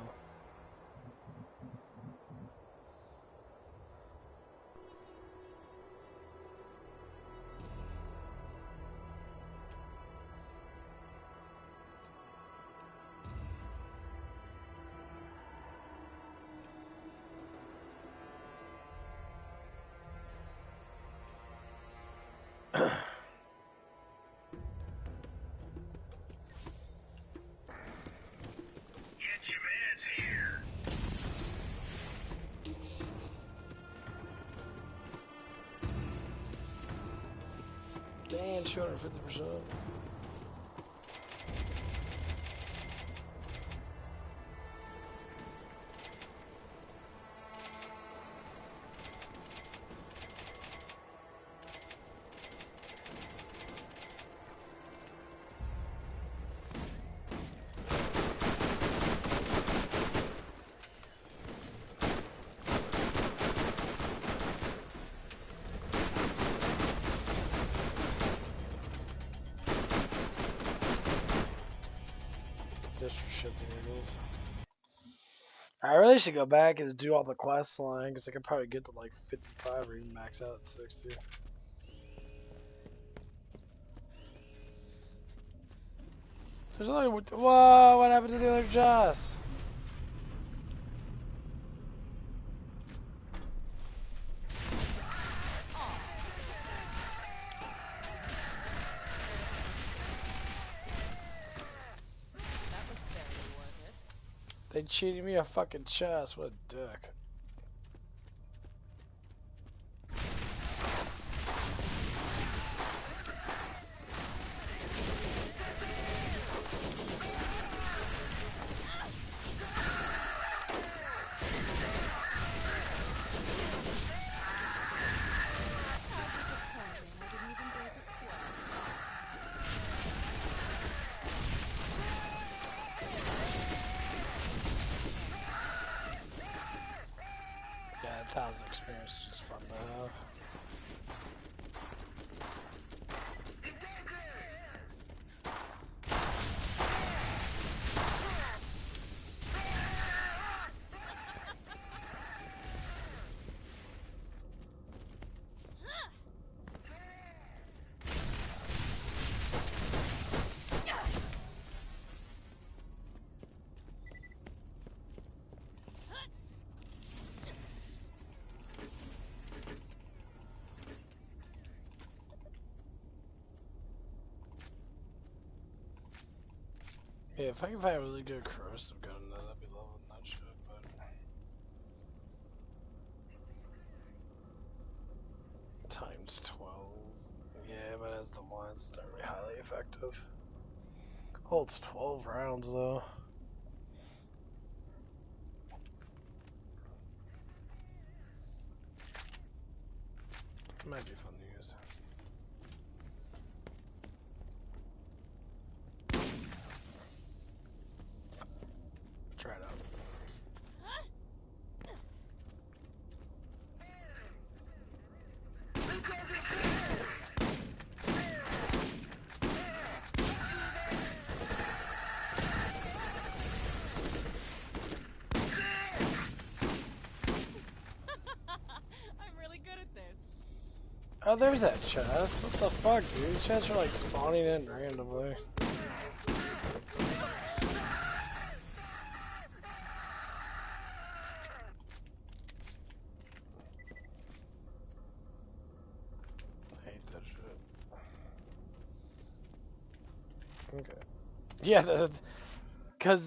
Get your meds here. Damn, 250%. Just for shits and giggles. I really should go back and do all the quest line because I could probably get to like 55 or even max out at 60. There's only whoa! What happened to the other chest? That was very worth it. They cheated me a fucking chest. What a dick. 1,000 experience is just fun to have. Yeah, if I can find a really good corrosive gun, then I'd be loving that shit, but... Times 12. Yeah, but as the ones, it's not really highly effective. Holds 12 rounds, though. Might be fun to use. Try it out. I'm really good at this. Oh, there's that chest. What the fuck, dude? Chests are like spawning in randomly. I hate that shit. Okay. Yeah, that's... Because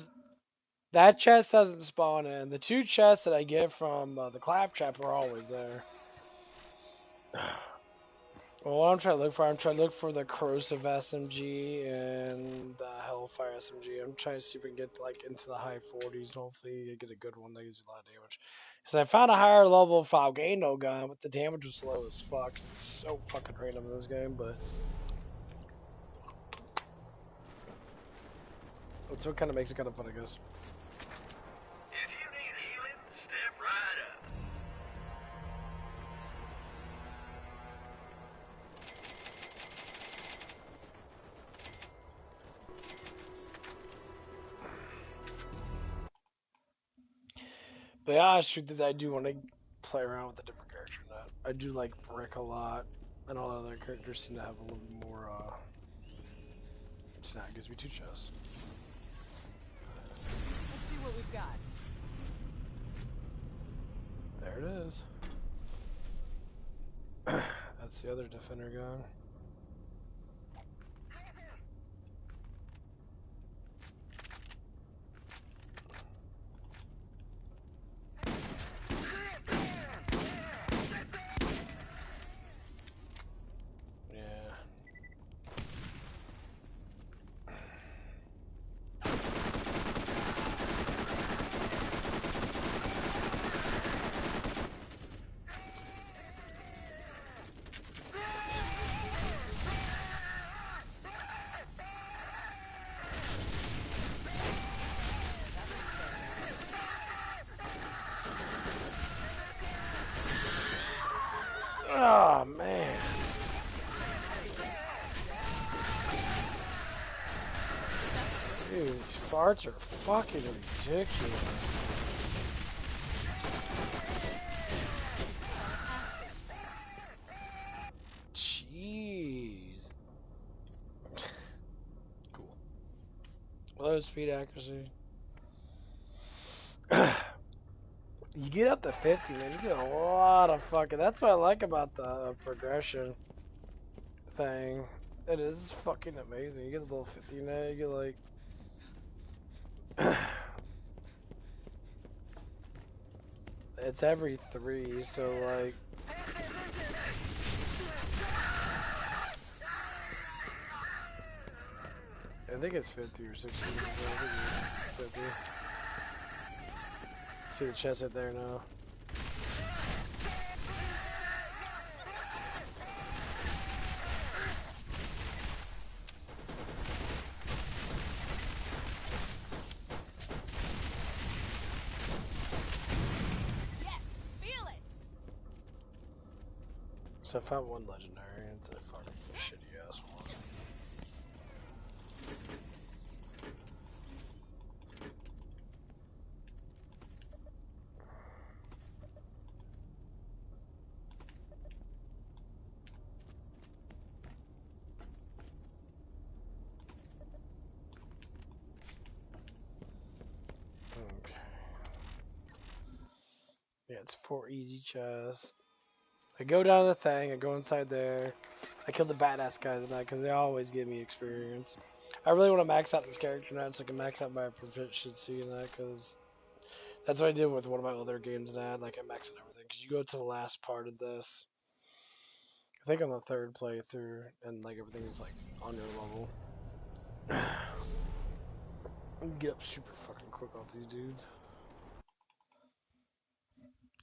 that chest doesn't spawn in. The two chests that I get from the claptrap are always there. Well, what I'm trying to look for, I'm trying to look for the corrosive SMG and the Hellfire SMG. I'm trying to see if we can get like into the high 40s and hopefully get a good one that gives you a lot of damage. Because I found a higher level Falgano gun, but the damage was low as fuck. It's so fucking random in this game, but that's what kind of makes it kind of fun, I guess. If you need healing, step right up. But the honest truth is I do want to play around with a different character than that. I do like Brick a lot, and all the other characters seem to have a little bit more, so now it gives me two chests. Let's see what we've got. There it is. That's the other defender gun. Yeah. Oh man. Dude, these farts are fucking ridiculous. Jeez. Cool. Low speed accuracy. You get up to 50, man, you get a lot of fucking... That's what I like about the progression thing. It is fucking amazing. You get a little 50 now, you get like... It's every 3, so like... I think it's 50 or 60. I think it's 50. See the chest right there now. Yes, feel it. So I found one legendary, and it's a fucking shitty ass one. Okay. Yeah, it's 4 easy chests. I go down to the thing, I go inside there. I kill the badass guys in that because they always give me experience. I really want to max out this character now so I can max out my proficiency in that because that's what I did with one of my other games now. Like I maxed out everything because you go to the last part of this. I think on the third playthrough and like everything is like on your level. You can get up super fucking quick off these dudes.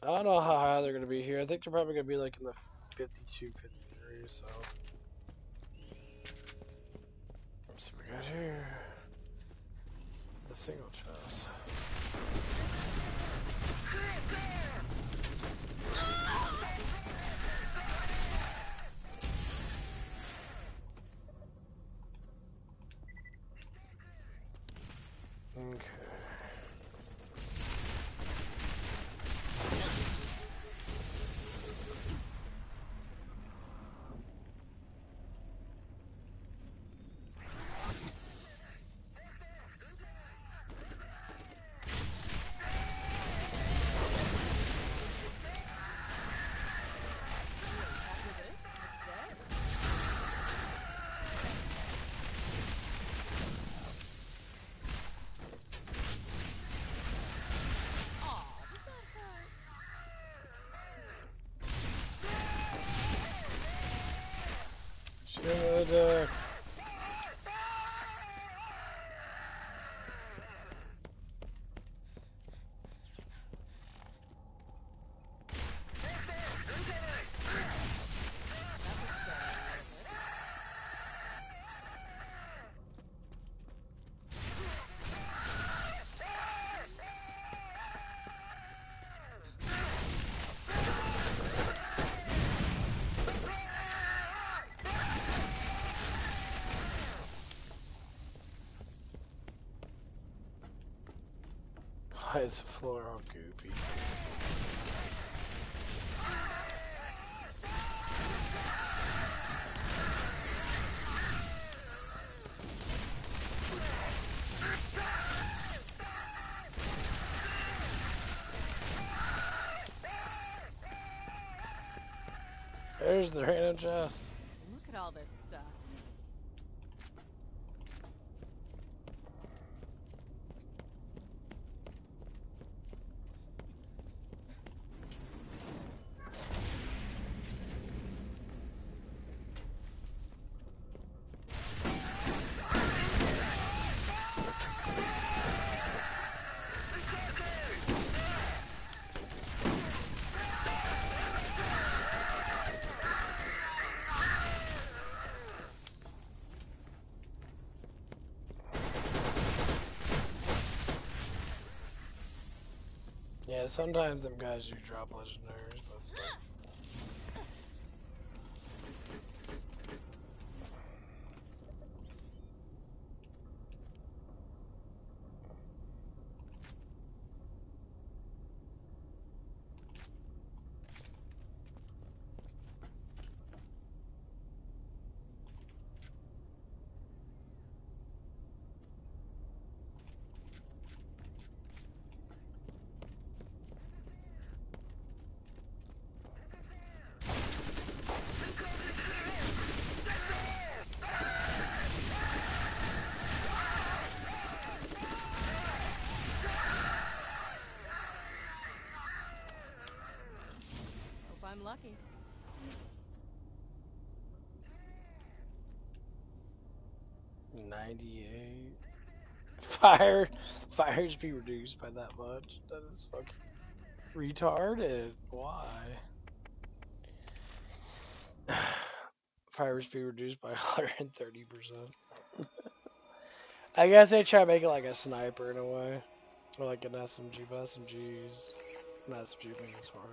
I don't know how high they're gonna be here. I think they're probably gonna be like in the 52, 53. So let's see what we got here. The single chest. Okay. After this, it's dead. Aw, does that hurt? Should That was scary, wasn't it? why is the floor all goopy? There's the random chest. Look at all this stuff. Yeah, sometimes them guys do drop legendaries, but it's like, Hope I'm lucky. '98. Fire speed reduced by that much. That is fucking retarded. Why? Fire speed reduced by 130%. I guess they try to make it like a sniper in a way. Or like an SMG, but SMGs. Not SMG, being smarter.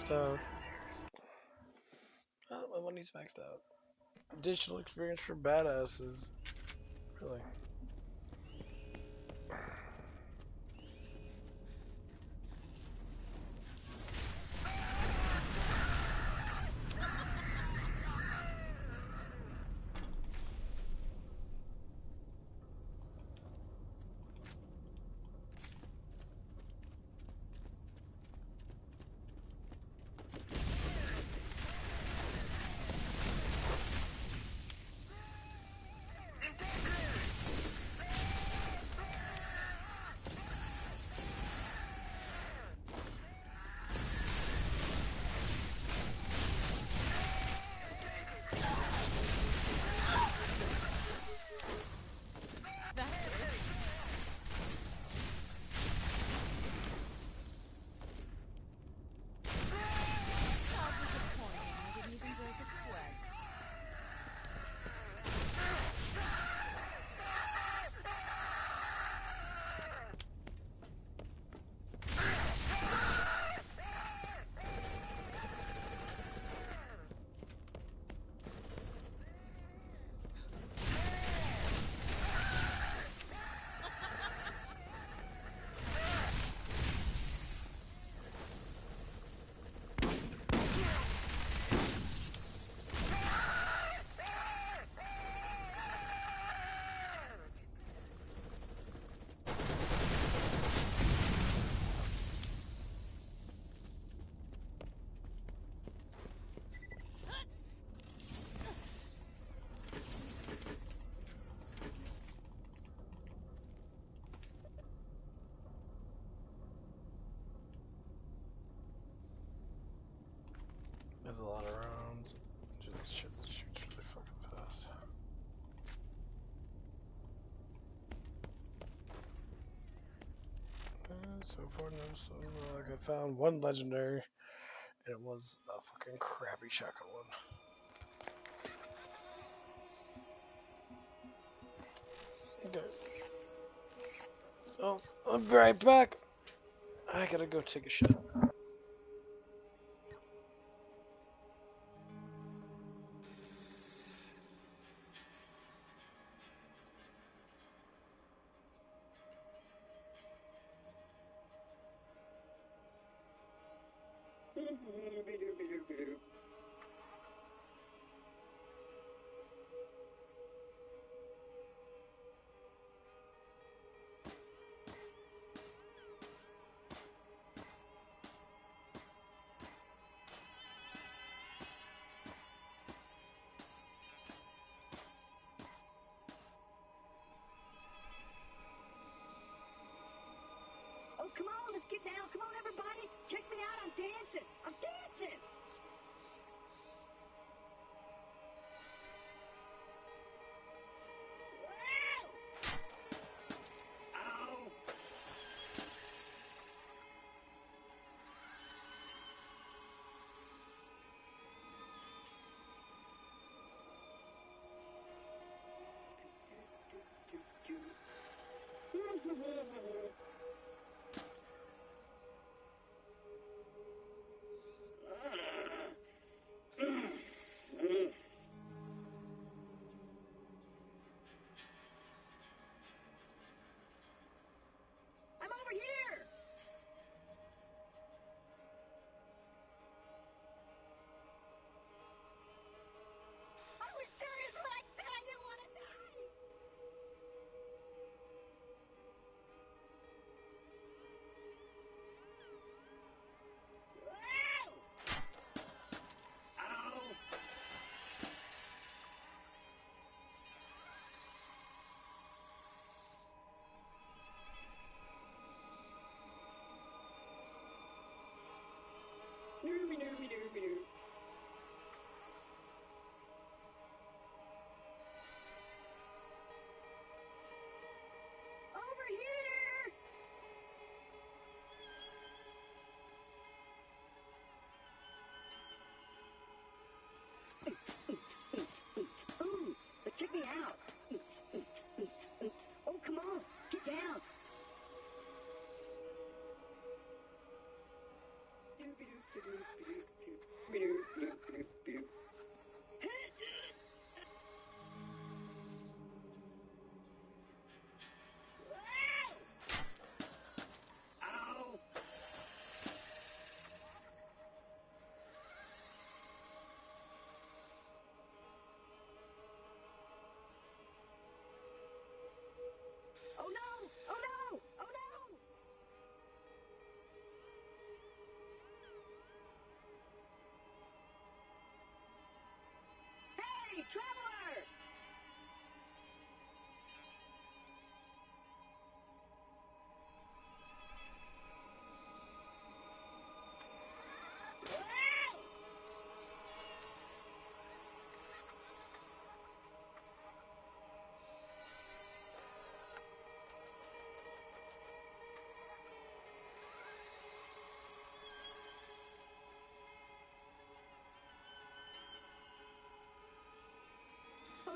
maxed out. Oh, my money's maxed out. Additional experience for badasses. Really. How disappointing. I didn't even break a sweat. There's a lot of rounds. Dude, this shit shoots really fucking fast. So far, no. So, like, I found one legendary, and it was a fucking crappy shotgun one. Okay. Oh, I'll be right back. I gotta go take a shit. Oh, come on, let's get down. Come on, everybody. Check me out. I'm dancing. I'm dancing. Wow! Ow!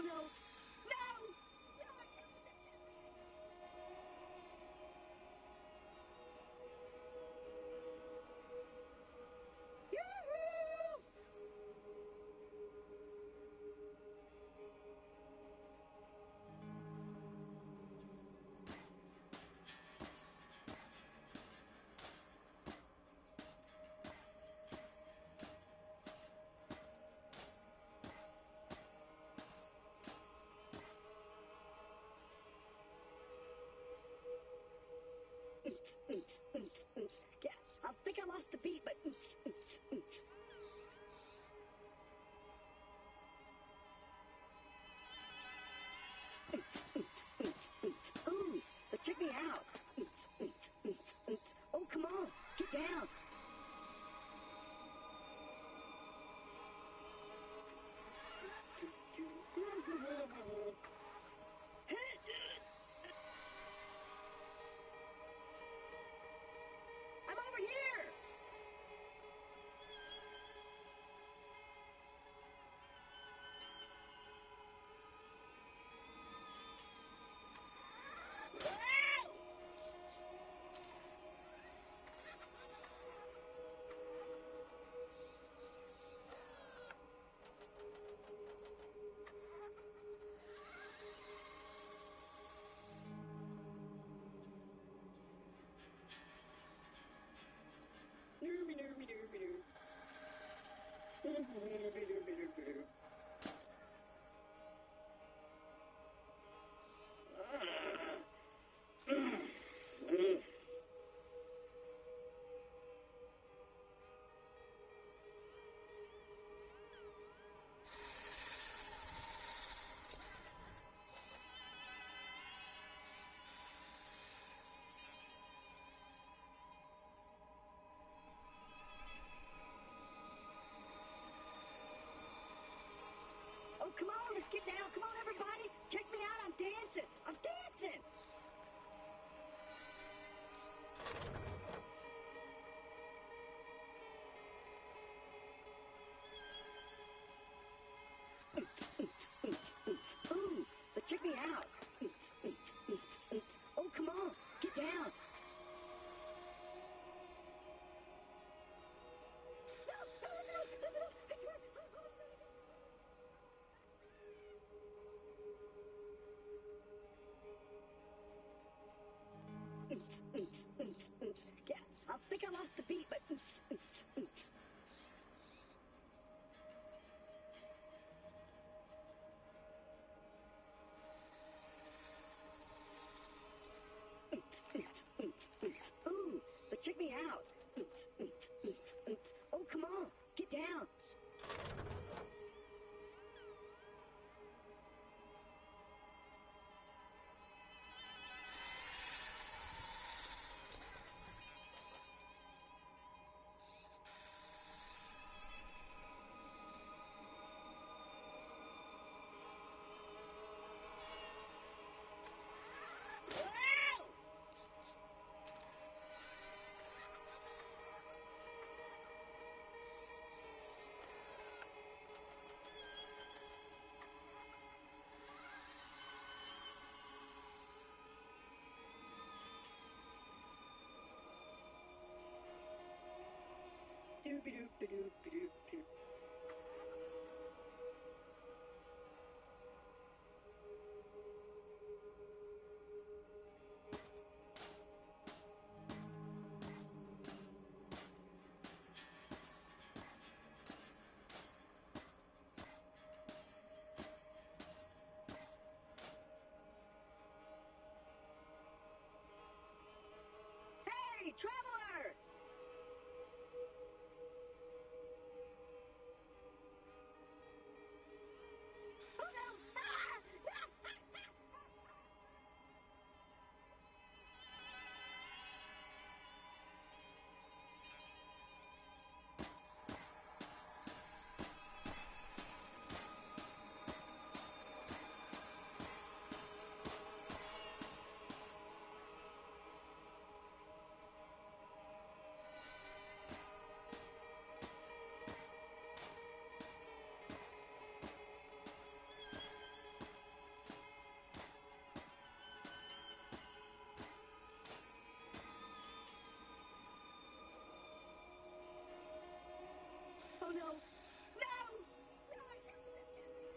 no! No! No, I can't let this get me! Yoo-hoo! Yeah, I think I lost the beat, but... Ooh, but check me out. Oh, come on, get down. I'm over here. Oh, come on, let's get down. Come on, everybody. Check me out. I'm dancing. I'm dancing. Ooh, but check me out. Oh, come on, get down. Yeah, I think I lost the beat, but... Ooh, but check me out. Oh, come on, get down. Doop-a-doop-a-doop-a-doop-a-doop. Hey, traveler! Oh no! Ah! no. No! No, I can't let this get me.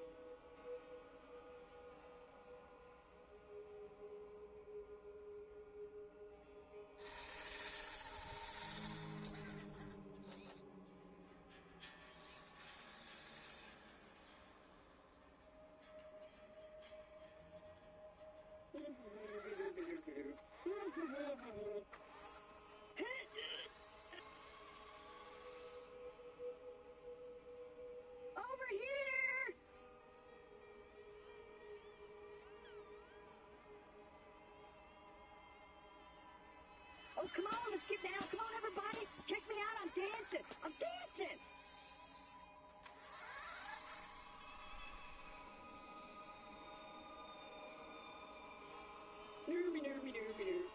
Over here! Oh, come on, let's get down. Come on, everybody. Check me out. I'm dancing. I'm dancing. Nervy, nervy, nervy, nervy.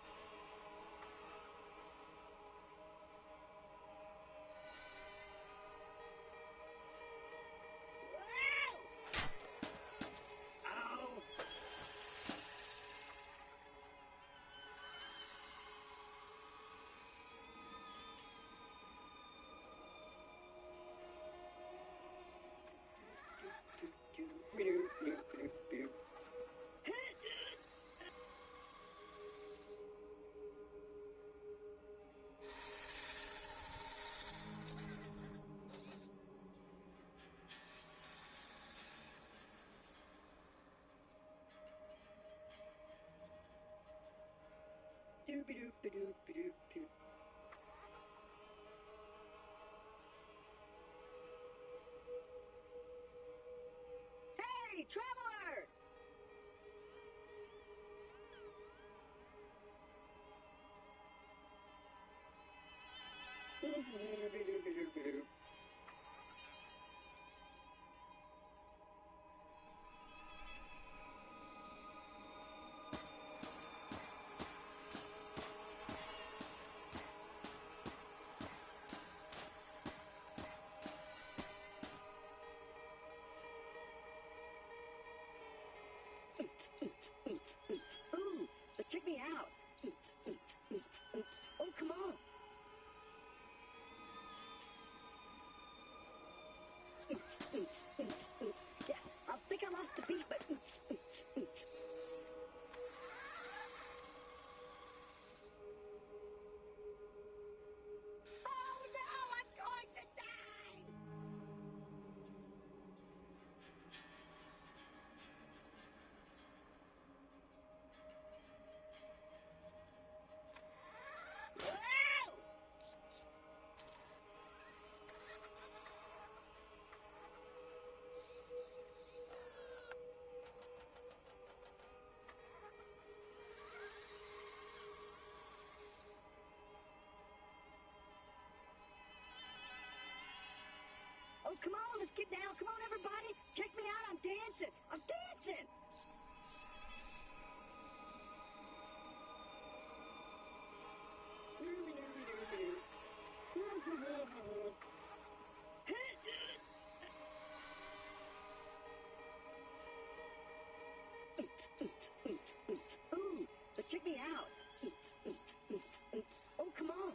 Ow! Hey, traveler! Ooh, but check me out. Oh, come on. Yeah, I think I lost the beat, but oh no, I'm going to die! Wow! Oh, come on, let's get down. Come on, everybody. Check me out. I'm dancing. I'm dancing. Ooh, but check me out. Oh, come on.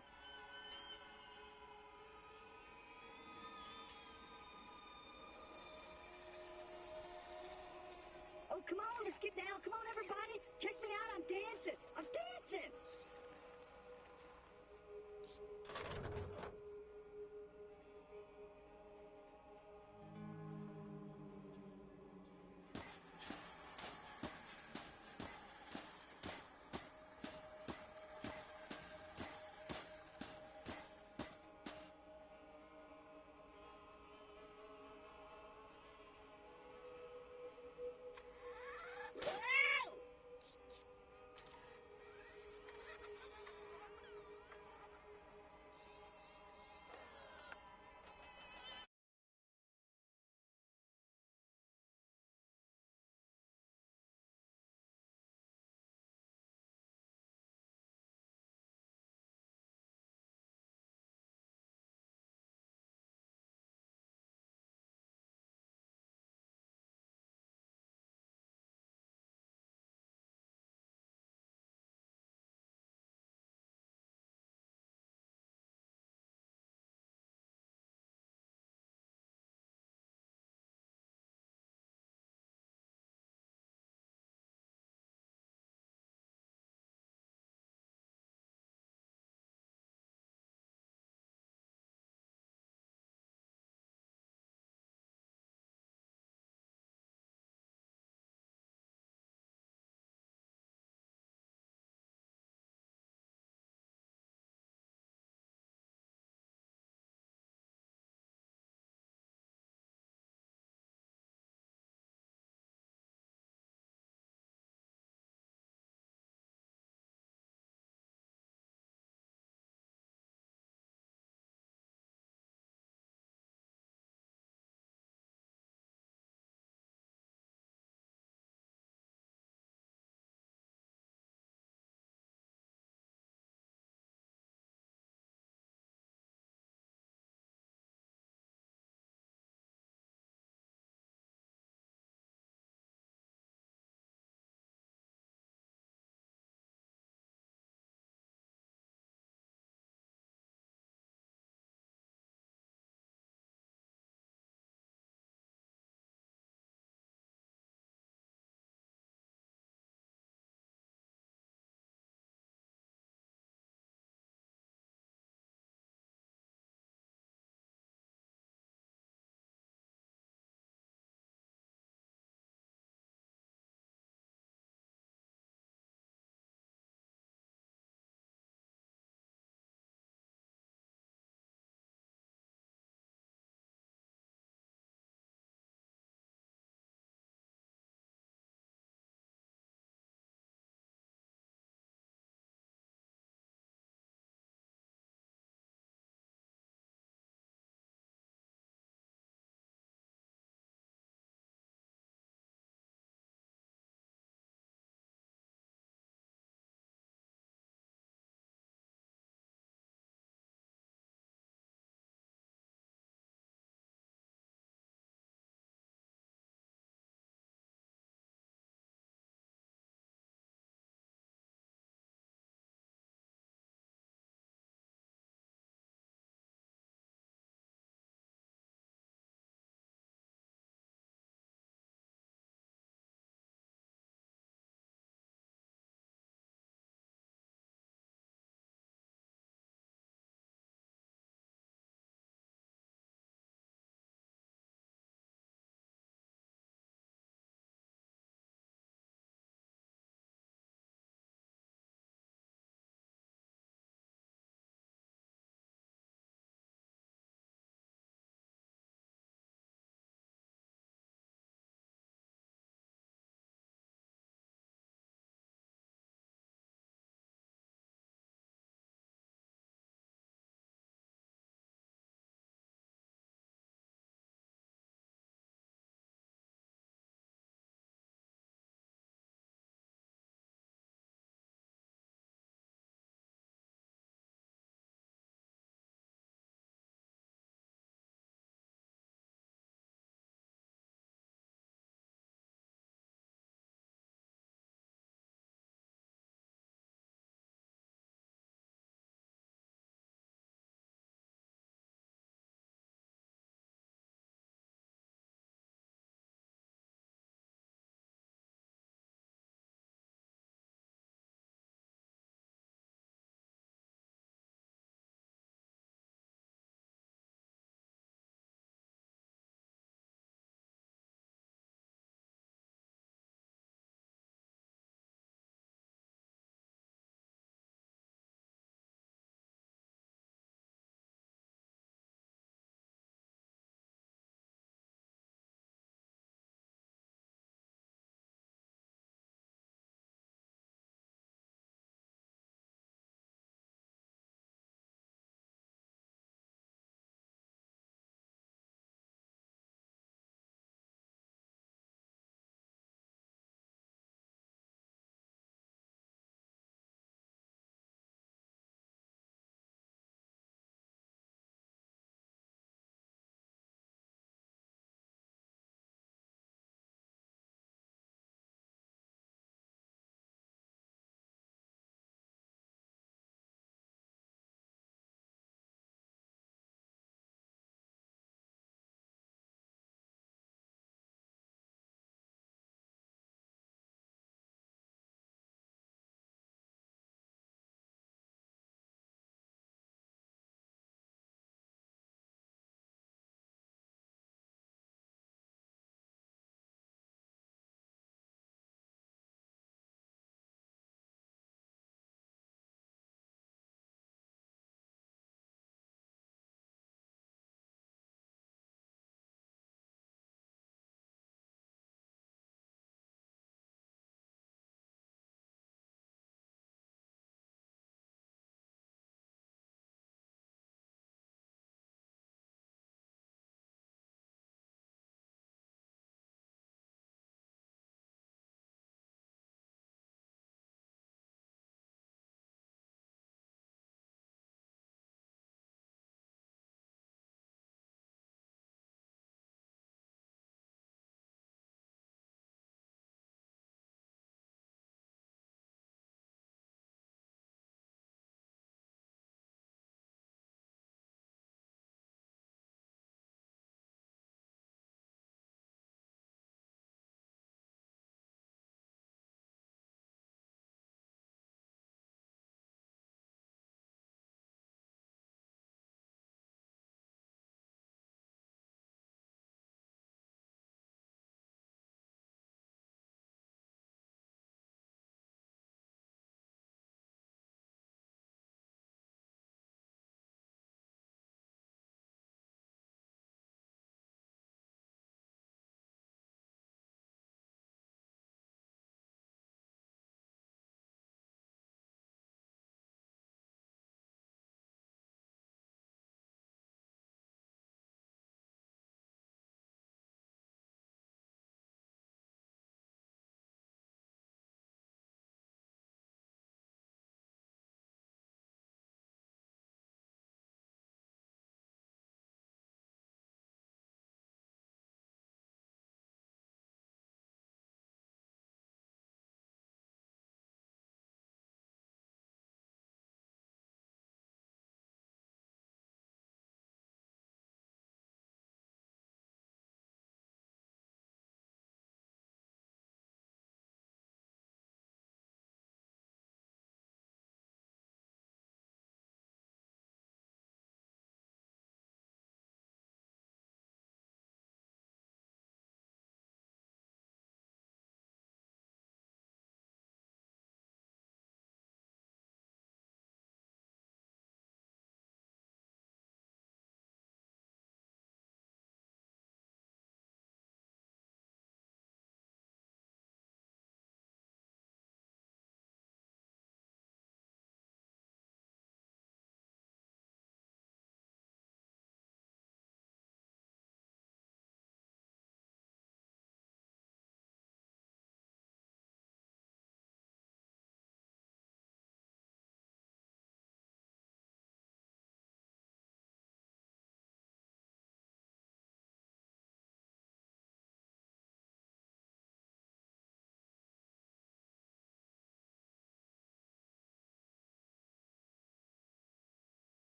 Oh, come on, let's get down. Come on, everybody. Check me out. I'm dancing. I'm dancing.